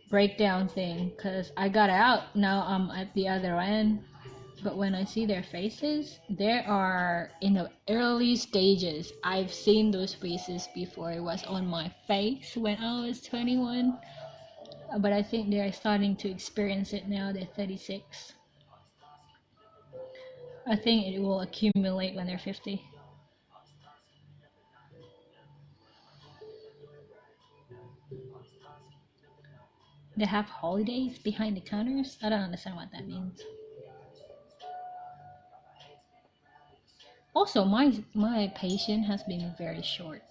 breakdown thing because I got out. Now I'm at the other end. But when I see their faces, they are in the early stages. I've seen those faces before. It was on my face when I was 21. But I think they're starting to experience it now. They're 36. I think it will accumulate when they're 50. They have holidays behind the counters. I don't understand what that means. Also, my patience has been very short.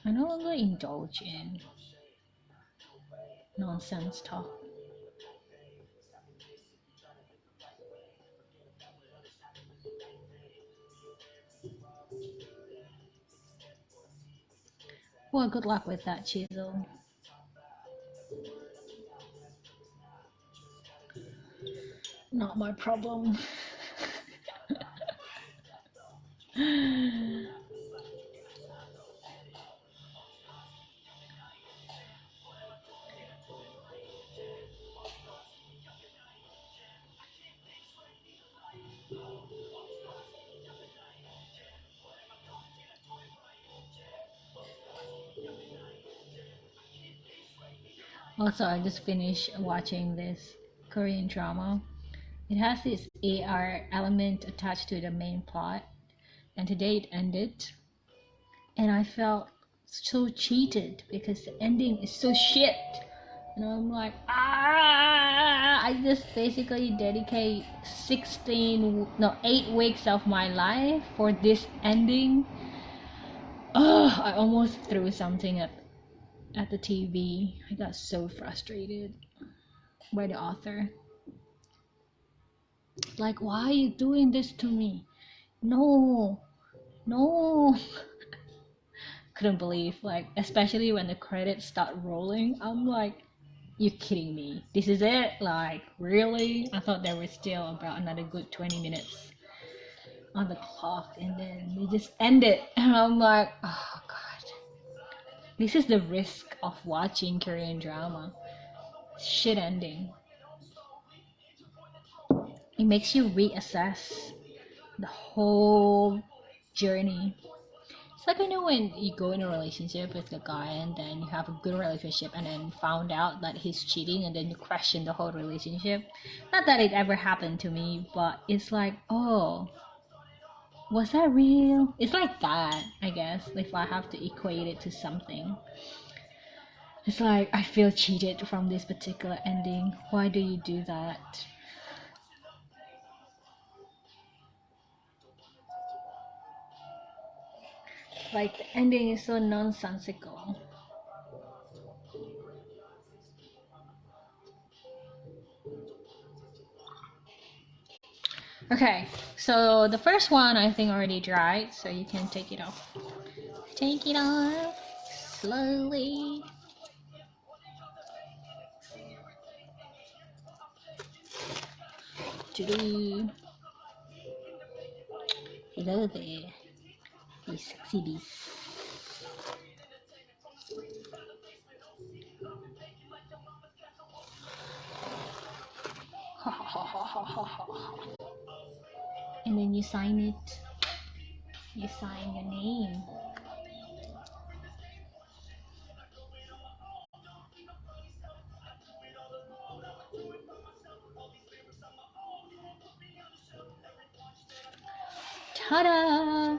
I no longer indulge in nonsense talk. Well, good luck with that chisel. Not my problem. Also, I just finished watching this Korean drama. It has this AR element attached to the main plot, and today it ended, and I felt so cheated because the ending is so shit. And I'm like, I just basically dedicate 8 weeks of my life for this ending. I almost threw something at the TV. I got so frustrated by the author. Like, why are you doing this to me? No, no. Couldn't believe, like, especially when the credits start rolling. I'm like, you kidding me? This is it? Like, really? I thought there was still about another good 20 minutes on the clock, and then they just end it. And I'm like, oh god. This is the risk of watching Korean drama. Shit ending. It makes you reassess the whole journey. It's like, I know when you go in a relationship with a guy and then you have a good relationship and then found out that he's cheating and then you question the whole relationship. Not that it ever happened to me, but it's like, oh, was that real? It's like that, I guess, if I have to equate it to something. It's like, I feel cheated from this particular ending. Why do you do that? Like, the ending is so nonsensical. Okay, so the first one I think already dried, so you can take it off. Take it off slowly. Hello there, you sexy beast. And then you sign it. You sign your name. Ta-da!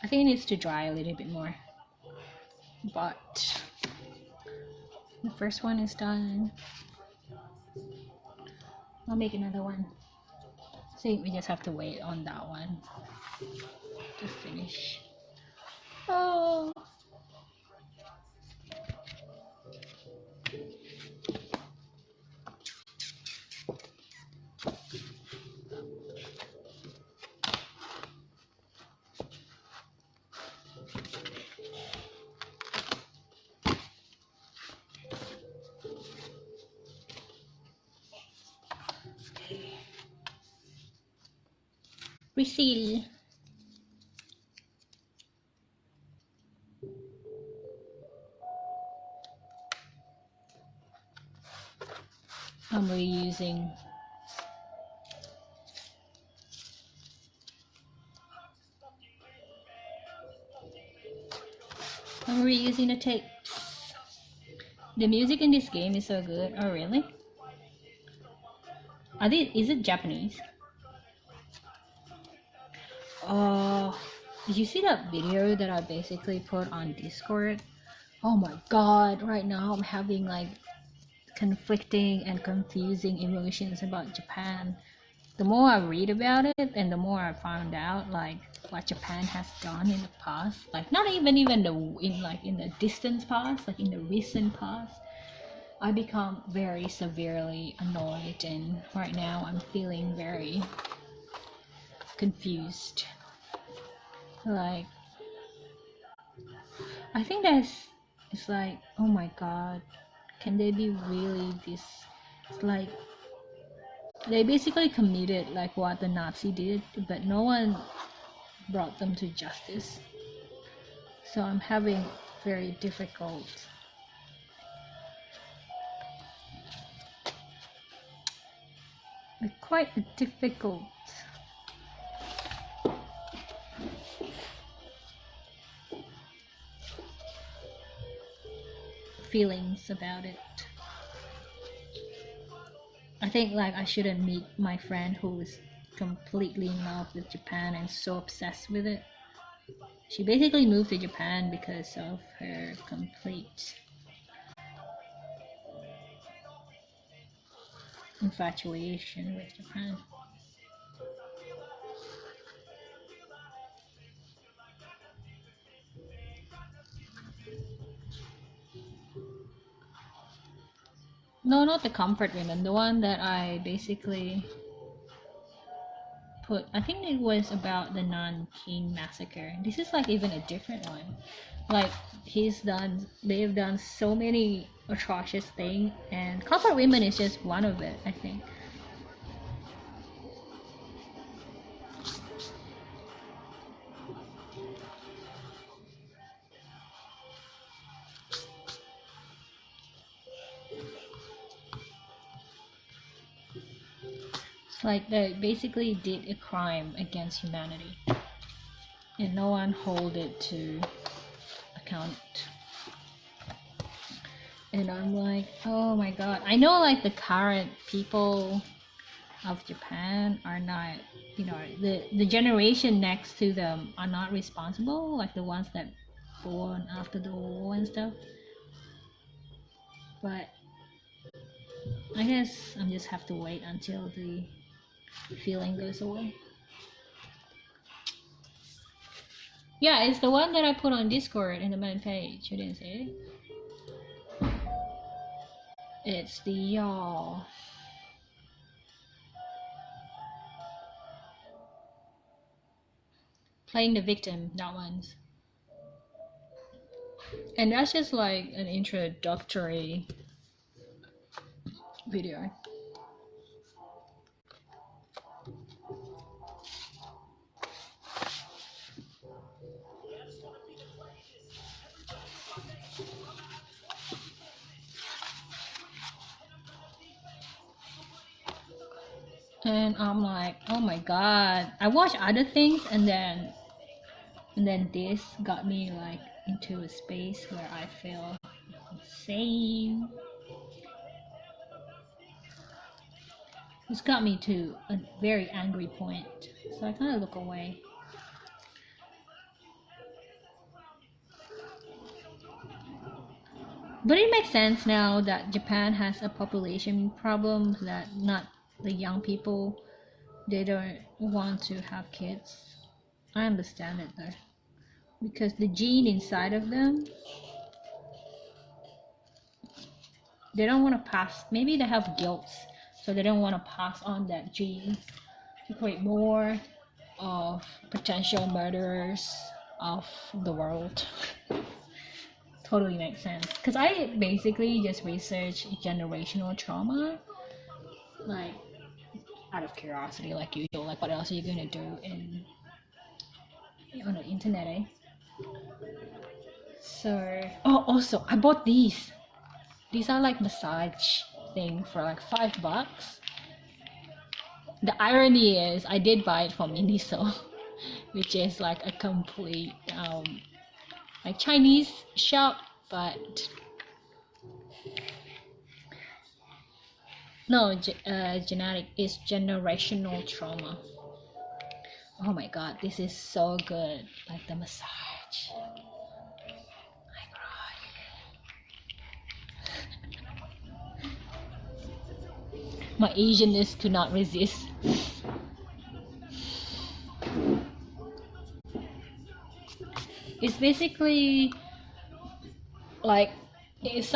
I think it needs to dry a little bit more. But the first one is done. I'll make another one. So we just have to wait on that one to finish. Oh. Reseal. I'm reusing the tape. The music in this game is so good. Oh really? Is it Japanese? Did you see that video that I basically put on Discord? Oh my god, right now I'm having like conflicting and confusing emotions about Japan. The more I read about it and the more I found out like what Japan has done in the past, like not even in the distant past, like in the recent past, I become very severely annoyed, and right now I'm feeling very confused. Like I think it's like, oh my god, can they be really this? It's like they basically committed like what the Nazi did, but no one brought them to justice. So I'm having very difficult quite a difficult feelings about it. I think like I shouldn't meet my friend who is completely in love with Japan and so obsessed with it. She basically moved to Japan because of her complete infatuation with Japan. No, not the comfort women. The one that I basically put. I think it was about the Nanking massacre. This is like even a different one. Like they've done so many atrocious things, and comfort women is just one of it. I think. It's like they basically did a crime against humanity, and no one hold it to account. And I'm like, oh my god. I know like the current people of Japan are not, the generation next to them are not responsible, like the ones that born after the war and stuff. But I guess I'm just have to wait until the feeling goes away. Yeah, it's the one that I put on Discord in the main page. You didn't see it? It's the y'all. Playing the victim, that one's. And that's just like an introductory video. And I'm like, oh my god. I watch other things and then this got me like into a space where I feel same. This got me to a very angry point, so I kind of look away. But it makes sense now that Japan has a population problem, that not the young people, they don't want to have kids. I understand it though, because the gene inside of them, they don't want to pass. Maybe they have guilt, so they don't want to pass on that gene to create more of potential murderers of the world. Totally makes sense, because I basically just research generational trauma, like out of curiosity, like usual. Like what else are you gonna do on the internet, eh? So also I bought these are like massage thing for like $5. The irony is I did buy it from Miniso, which is like a complete like Chinese shop, but no, genetic is generational trauma. Oh my god, this is so good. Like the massage. My god. My Asianness could not resist. It's basically like if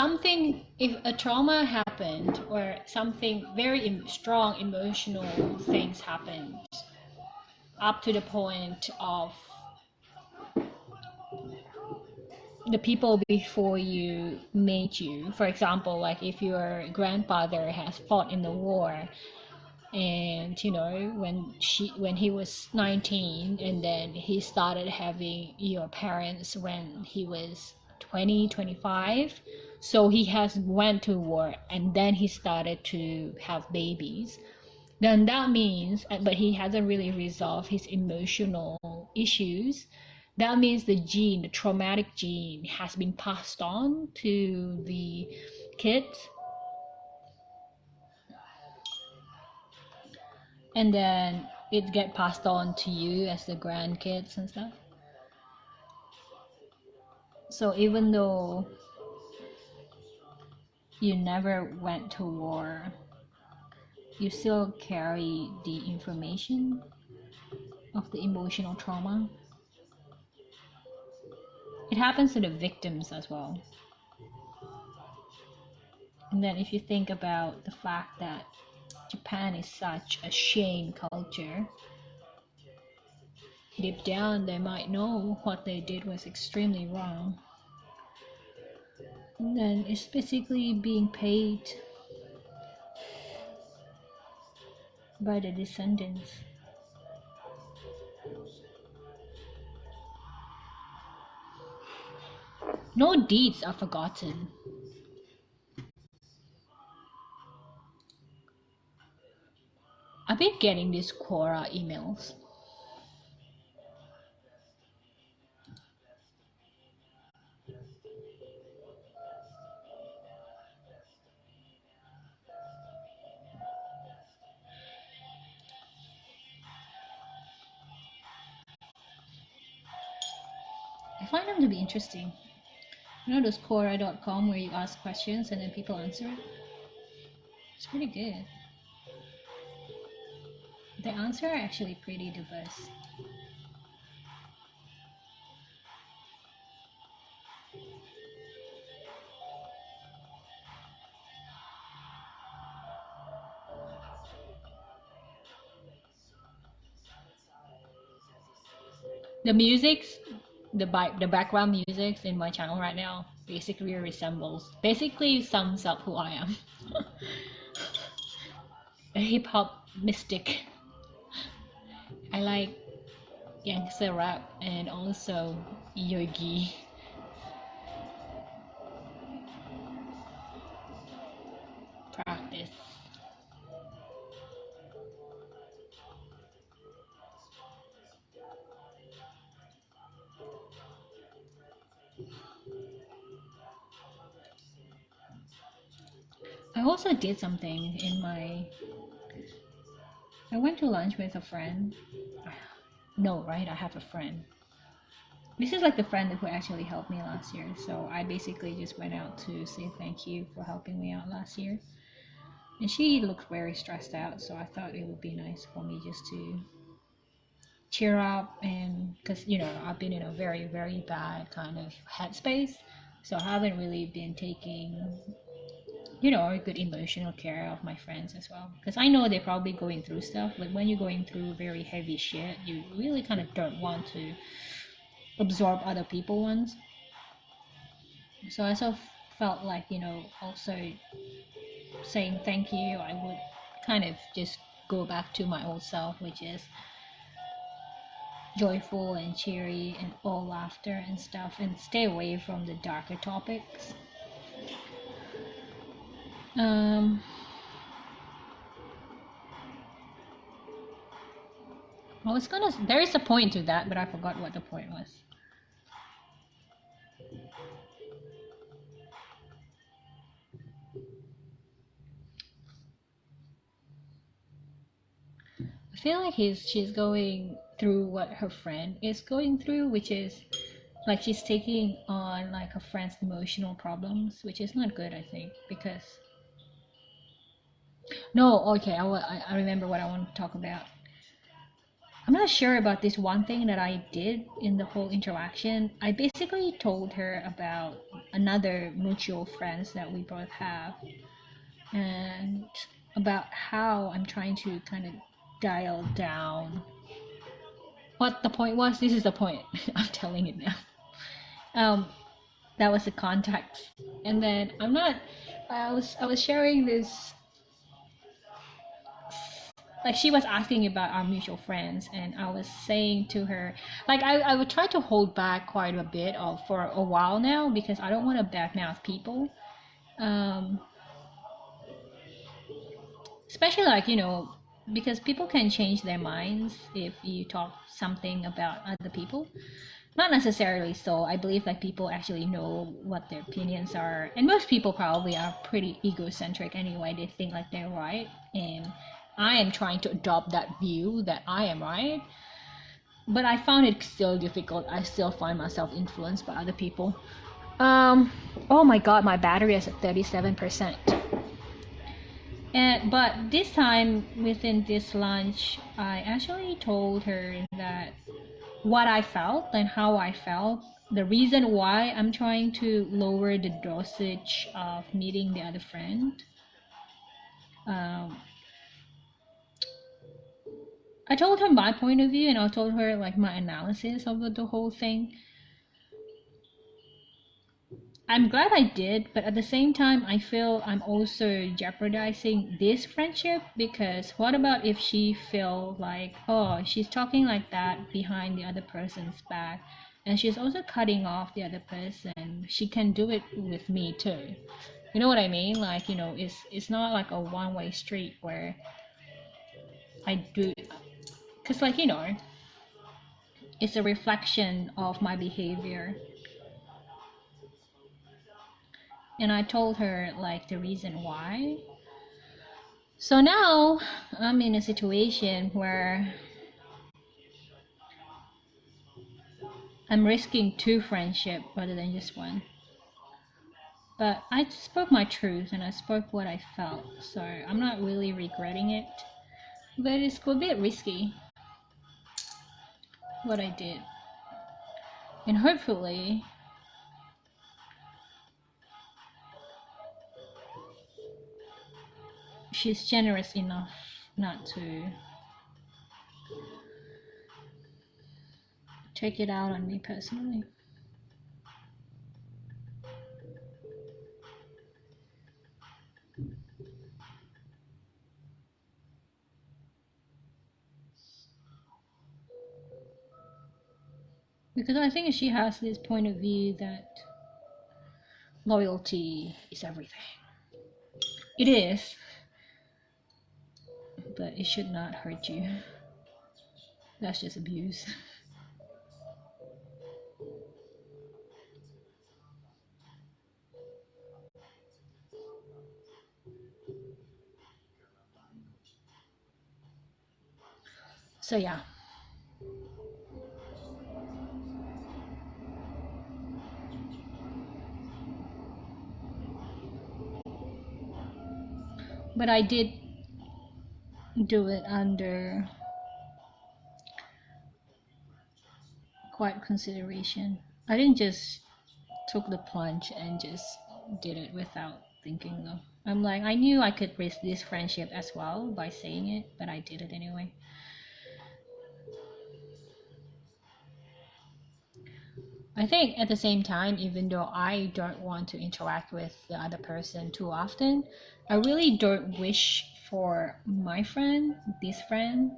a trauma happened or something very strong emotional things happened up to the point of the people before you made you, for example, like if your grandfather has fought in the war, and you know when he was 19, and then he started having your parents when he was 20, 25, so he has went to war and then he started to have babies, then that means, but he hasn't really resolved his emotional issues, that means the traumatic gene has been passed on to the kids, and then it get passed on to you as the grandkids and stuff. So even though you never went to war, you still carry the information of the emotional trauma. It happens to the victims as well. And then if you think about the fact that Japan is such a shame culture, deep down they might know what they did was extremely wrong. And then it's basically being paid by the descendants. No deeds are forgotten. I've been getting these Quora emails. I find them to be interesting. You know those Quora.com where you ask questions and then people answer it? It's pretty good. The answers are actually pretty diverse. The musics, the background musics in my channel right now basically sums up who I am. A hip hop mystic. I like gangster rap and also yogi. Practice. I also did something in my. I went to lunch with a friend. No, right? I have a friend. This is like the friend who actually helped me last year. So I basically just went out to say thank you for helping me out last year. And she looked very stressed out, so I thought it would be nice for me just to cheer up, and because you know I've been in a very very bad kind of headspace, so I haven't really been taking a good emotional care of my friends as well, because I know they're probably going through stuff. Like when you're going through very heavy shit, you really kind of don't want to absorb other people's ones. So I sort of felt like also saying thank you, I would kind of just go back to my old self, which is joyful and cheery and all laughter and stuff, and stay away from the darker topics. Um, there is a point to that, but I forgot what the point was. I feel like she's going through what her friend is going through, which is like she's taking on like her friend's emotional problems, which is not good, I think, because no, okay, I remember what I want to talk about. I'm not sure about this one thing that I did in the whole interaction. I basically told her about another mutual friends that we both have, and about how I'm trying to kind of dial down what the point was. This is the point. I'm telling it now. That was the context, and then I was sharing this, like she was asking about our mutual friends, and I was saying to her, like I would try to hold back quite a bit of for a while now because I don't want to badmouth people, um, especially like because people can change their minds if you talk something about other people. Not necessarily so. I believe like people actually know what their opinions are, and most people probably are pretty egocentric anyway. They think like they're right, and I am trying to adopt that view that I am right, but I found it still difficult. I still find myself influenced by other people. Oh my god, my battery is at 37%. But this time within this lunch, I actually told her that what I felt and how I felt, the reason why I'm trying to lower the dosage of meeting the other friend. Um, I told her my point of view, and I told her like my analysis of the whole thing. I'm glad I did, but at the same time, I feel I'm also jeopardizing this friendship, because what about if she feel like, oh, she's talking like that behind the other person's back, and she's also cutting off the other person. She can do it with me too. You know what I mean? Like, it's not like a one-way street where I do, because like, it's a reflection of my behavior. And I told her like the reason why. So now I'm in a situation where I'm risking two friendships rather than just one. But I spoke my truth and I spoke what I felt, so I'm not really regretting it. But it's a bit risky what I did. And hopefully she's generous enough not to take it out on me personally. Because I think she has this point of view that loyalty is everything. It is, but it should not hurt you. That's just abuse. So yeah. But I did do it under quite consideration. I didn't just took the plunge and just did it without thinking though. I'm like, I knew I could risk this friendship as well by saying it, but I did it anyway. I think at the same time, even though I don't want to interact with the other person too often, I really don't wish for my friend, this friend,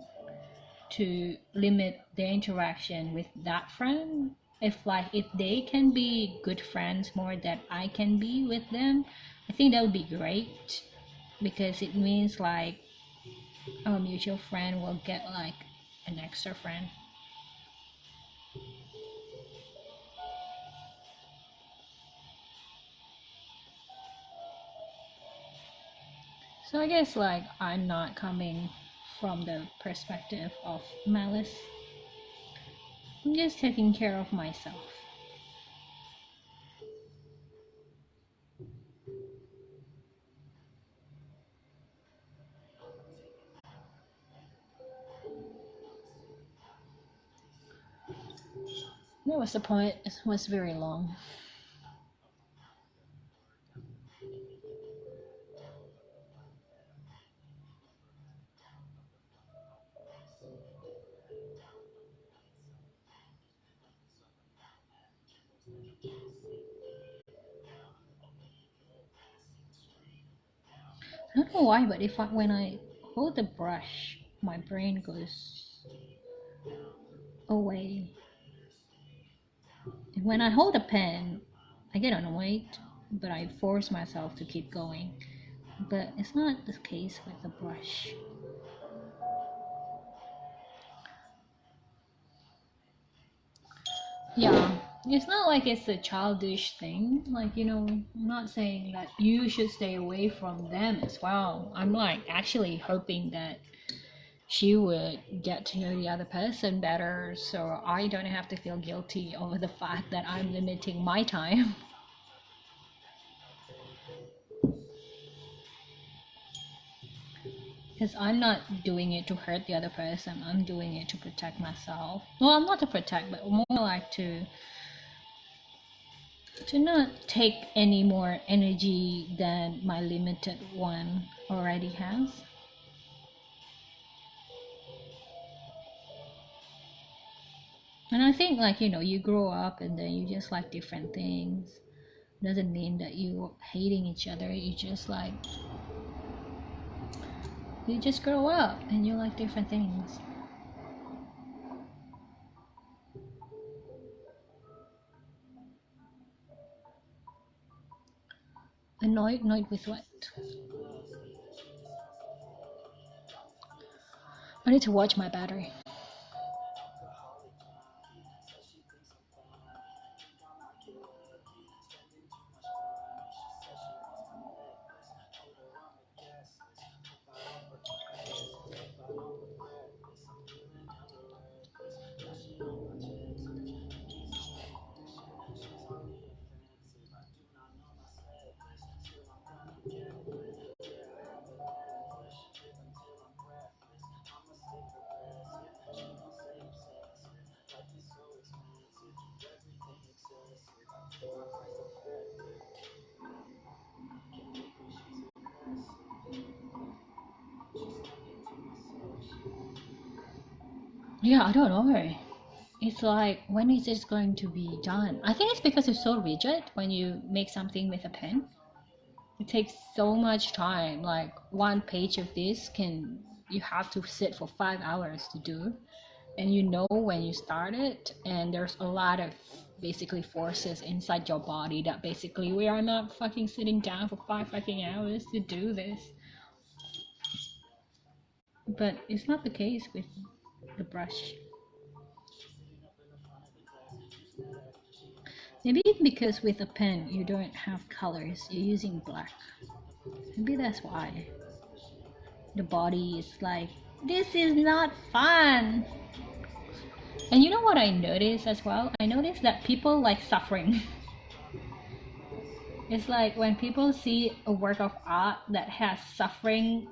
to limit their interaction with that friend. If they can be good friends more than I can be with them, I think that would be great because it means like our mutual friend will get like an extra friend. So I guess like I'm not coming from the perspective of malice. I'm just taking care of myself. What was the point? It was very long. I don't know why, but when I hold the brush, my brain goes away. And when I hold a pen, I get annoyed, but I force myself to keep going. But it's not the case with the brush. Yeah, it's not like it's a childish thing. Like, I'm not saying that you should stay away from them as well. I'm like actually hoping that she would get to know the other person better so I don't have to feel guilty over the fact that I'm limiting my time. Because I'm not doing it to hurt the other person, I'm doing it to protect myself. Well, not to protect, but more like to not take any more energy than my limited one already has. And I think like you grow up and then you just like different things. Doesn't mean that you hating each other. You just grow up and you like different things. Annoyed with what? I need to watch my battery. Yeah, I don't know. It's like, when is this going to be done? I think it's because it's so rigid when you make something with a pen. It takes so much time. Like one page of this you have to sit for 5 hours to do. And when you start it, and there's a lot of basically forces inside your body that basically we are not fucking sitting down for 5 fucking hours to do this. But it's not the case with the brush. Maybe because with a pen you don't have colors, you're using black. Maybe that's why the body is like, this is not fun. And you know what I noticed as well? I noticed that people like suffering. It's like when people see a work of art that has suffering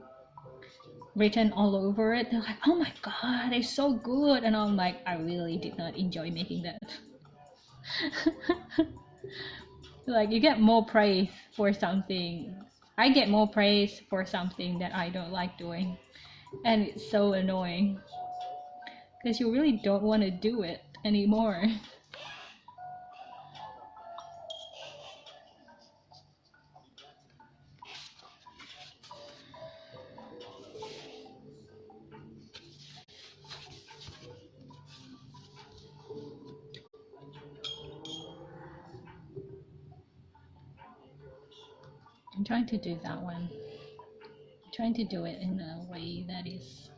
written all over it, they're like, oh my god, it's so good. And I'm like, I really did not enjoy making that. Like, you get more praise for something. I get more praise for something that I don't like doing. And it's so annoying. Because you really don't want to do it anymore. I'm trying to do that one. I'm trying to do it in a way that is.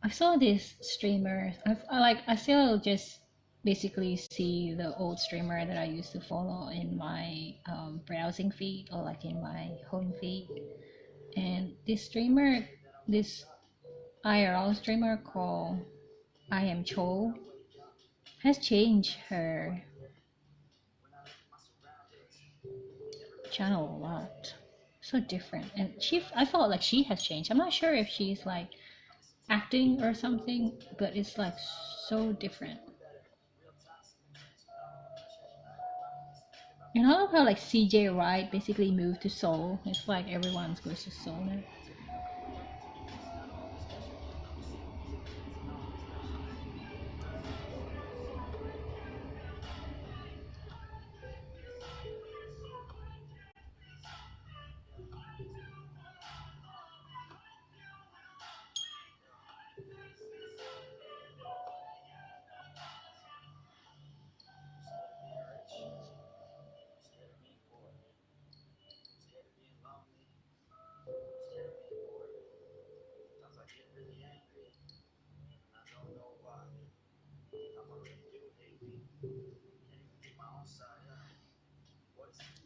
I saw this streamer. I still just basically see the old streamer that I used to follow in my browsing feed or like in my home feed. And this IRL streamer called I Am Cho has changed her channel a lot. So different, and I felt like she has changed. I'm not sure if she's like acting or something, but it's like so different. And I love how like CJ Wright basically moved to Seoul. It's like everyone's goes to Seoul now.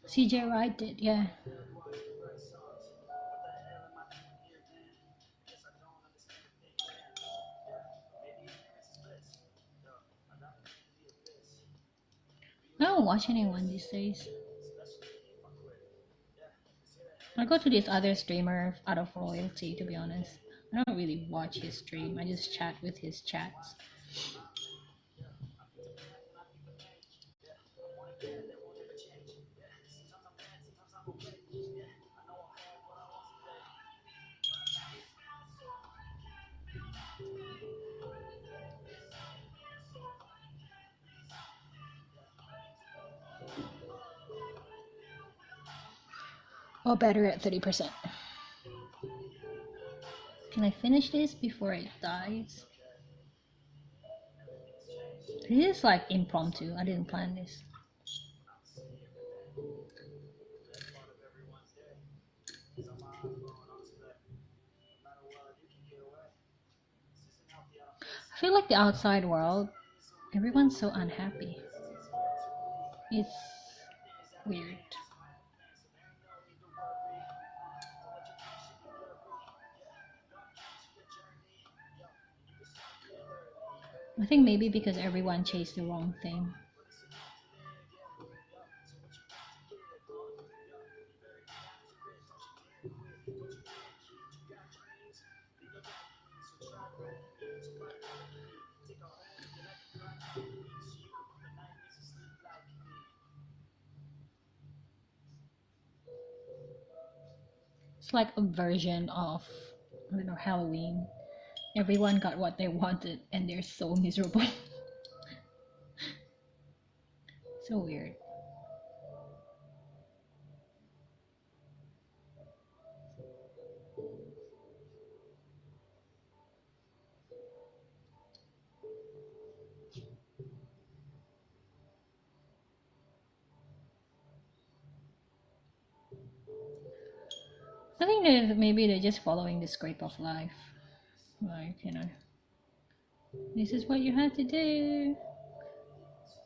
CJ Wright did, yeah. I don't watch anyone these days. I go to this other streamer out of loyalty, to be honest. I don't really watch his stream. I just chat with his chats. Or better at 30%. Can I finish this before it dies? This is like impromptu. I didn't plan this. I feel like the outside world, everyone's so unhappy. It's weird. I think maybe because everyone chased the wrong thing. It's like a version of, I don't know, Halloween. Everyone got what they wanted and they're so miserable. So weird. I think that maybe they're just following the script of life. Like, this is what you have to do.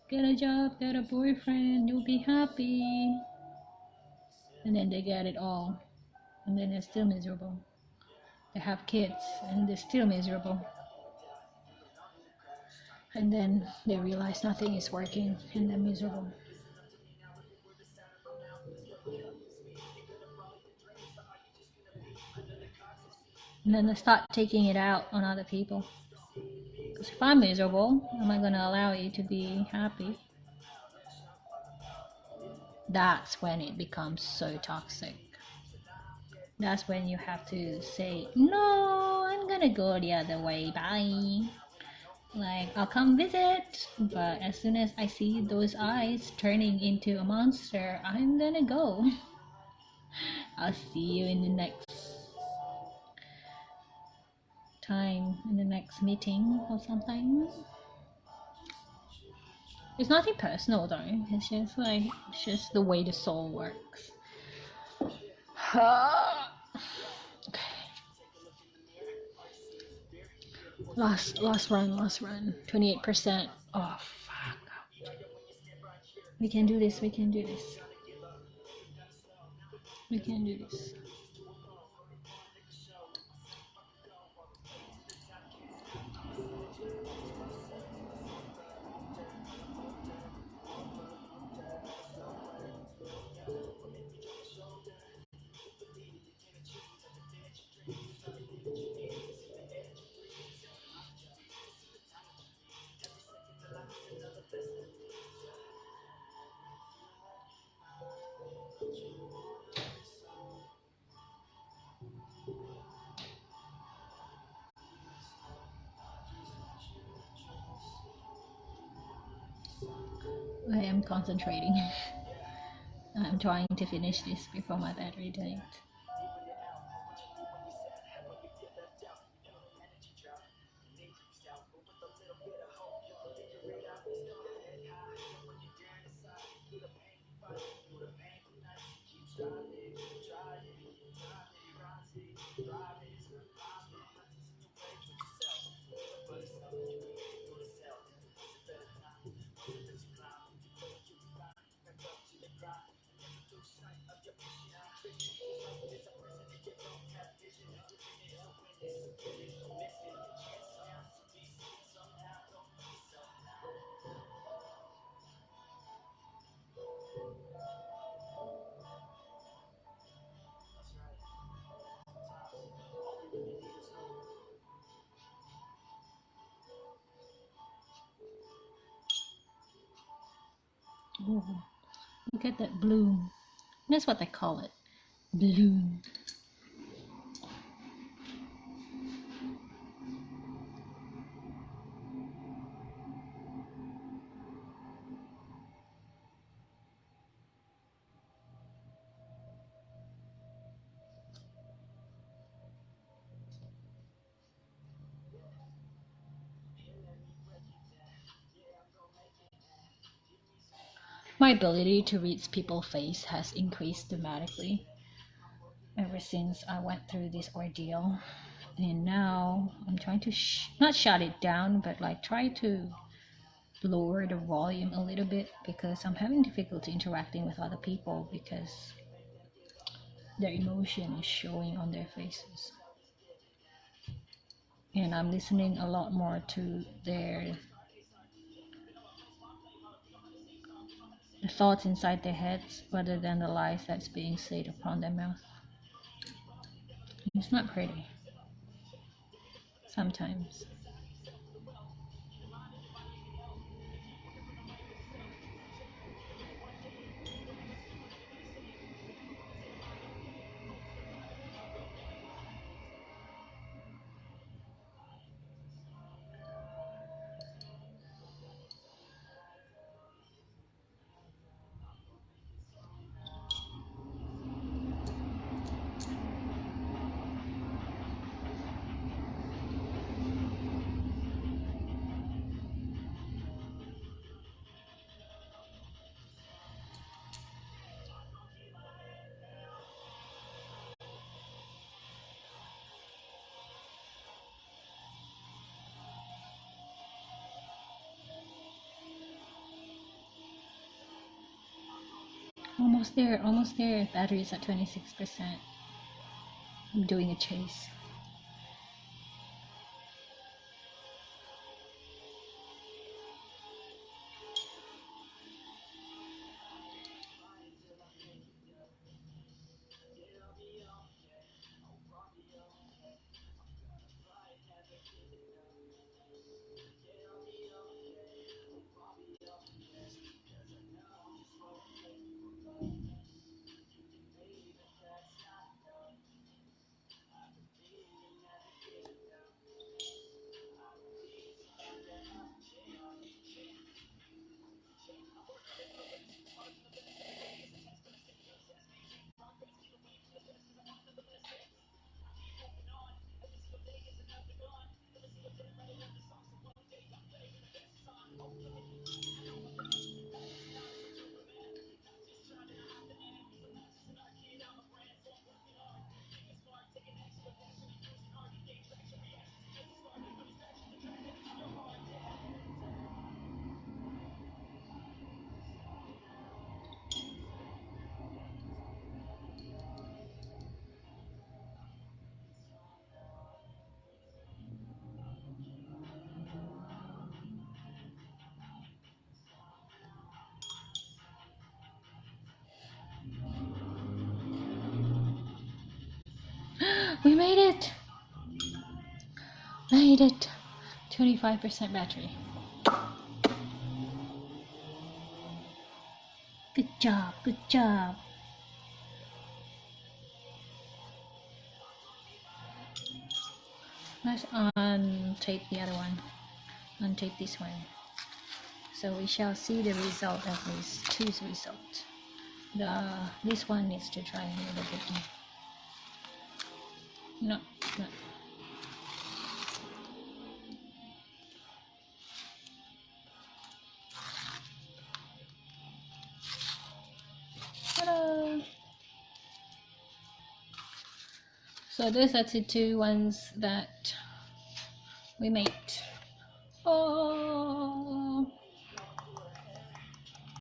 Get a job, get a boyfriend, you'll be happy. And then they get it all. And then they're still miserable. They have kids and they're still miserable. And then they realize nothing is working and they're miserable. And then they start taking it out on other people. Because if I'm miserable, am I going to allow you to be happy? That's when it becomes so toxic. That's when you have to say, no, I'm gonna go the other way, bye. Like, I'll come visit, but as soon as I see those eyes turning into a monster, I'm gonna go. I'll see you in the next time in the next meeting or something. It's nothing personal though. It's just the way the soul works. Okay. Last run. 28%. Oh fuck. We can do this. We can do this. We can do this. I am concentrating. I'm trying to finish this before my battery dies. Oh, look at that bloom. That's what they call it. Bloom. My ability to read people's face has increased dramatically ever since I went through this ordeal. And now I'm trying to not shut it down, but like try to lower the volume a little bit because I'm having difficulty interacting with other people because their emotion is showing on their faces. And I'm listening a lot more to their the thoughts inside their heads rather than the lies that's being said upon their mouth. It's not pretty sometimes. Almost there. Battery's at 26%. I'm doing a chase. We made it! Made it! 25% battery. Good job, good job. Let's untape the other one. Untape this one. So we shall see the result of these two results. This one needs to try a little bit more. No, no. Ta-da! So those are the two ones that we made. Oh!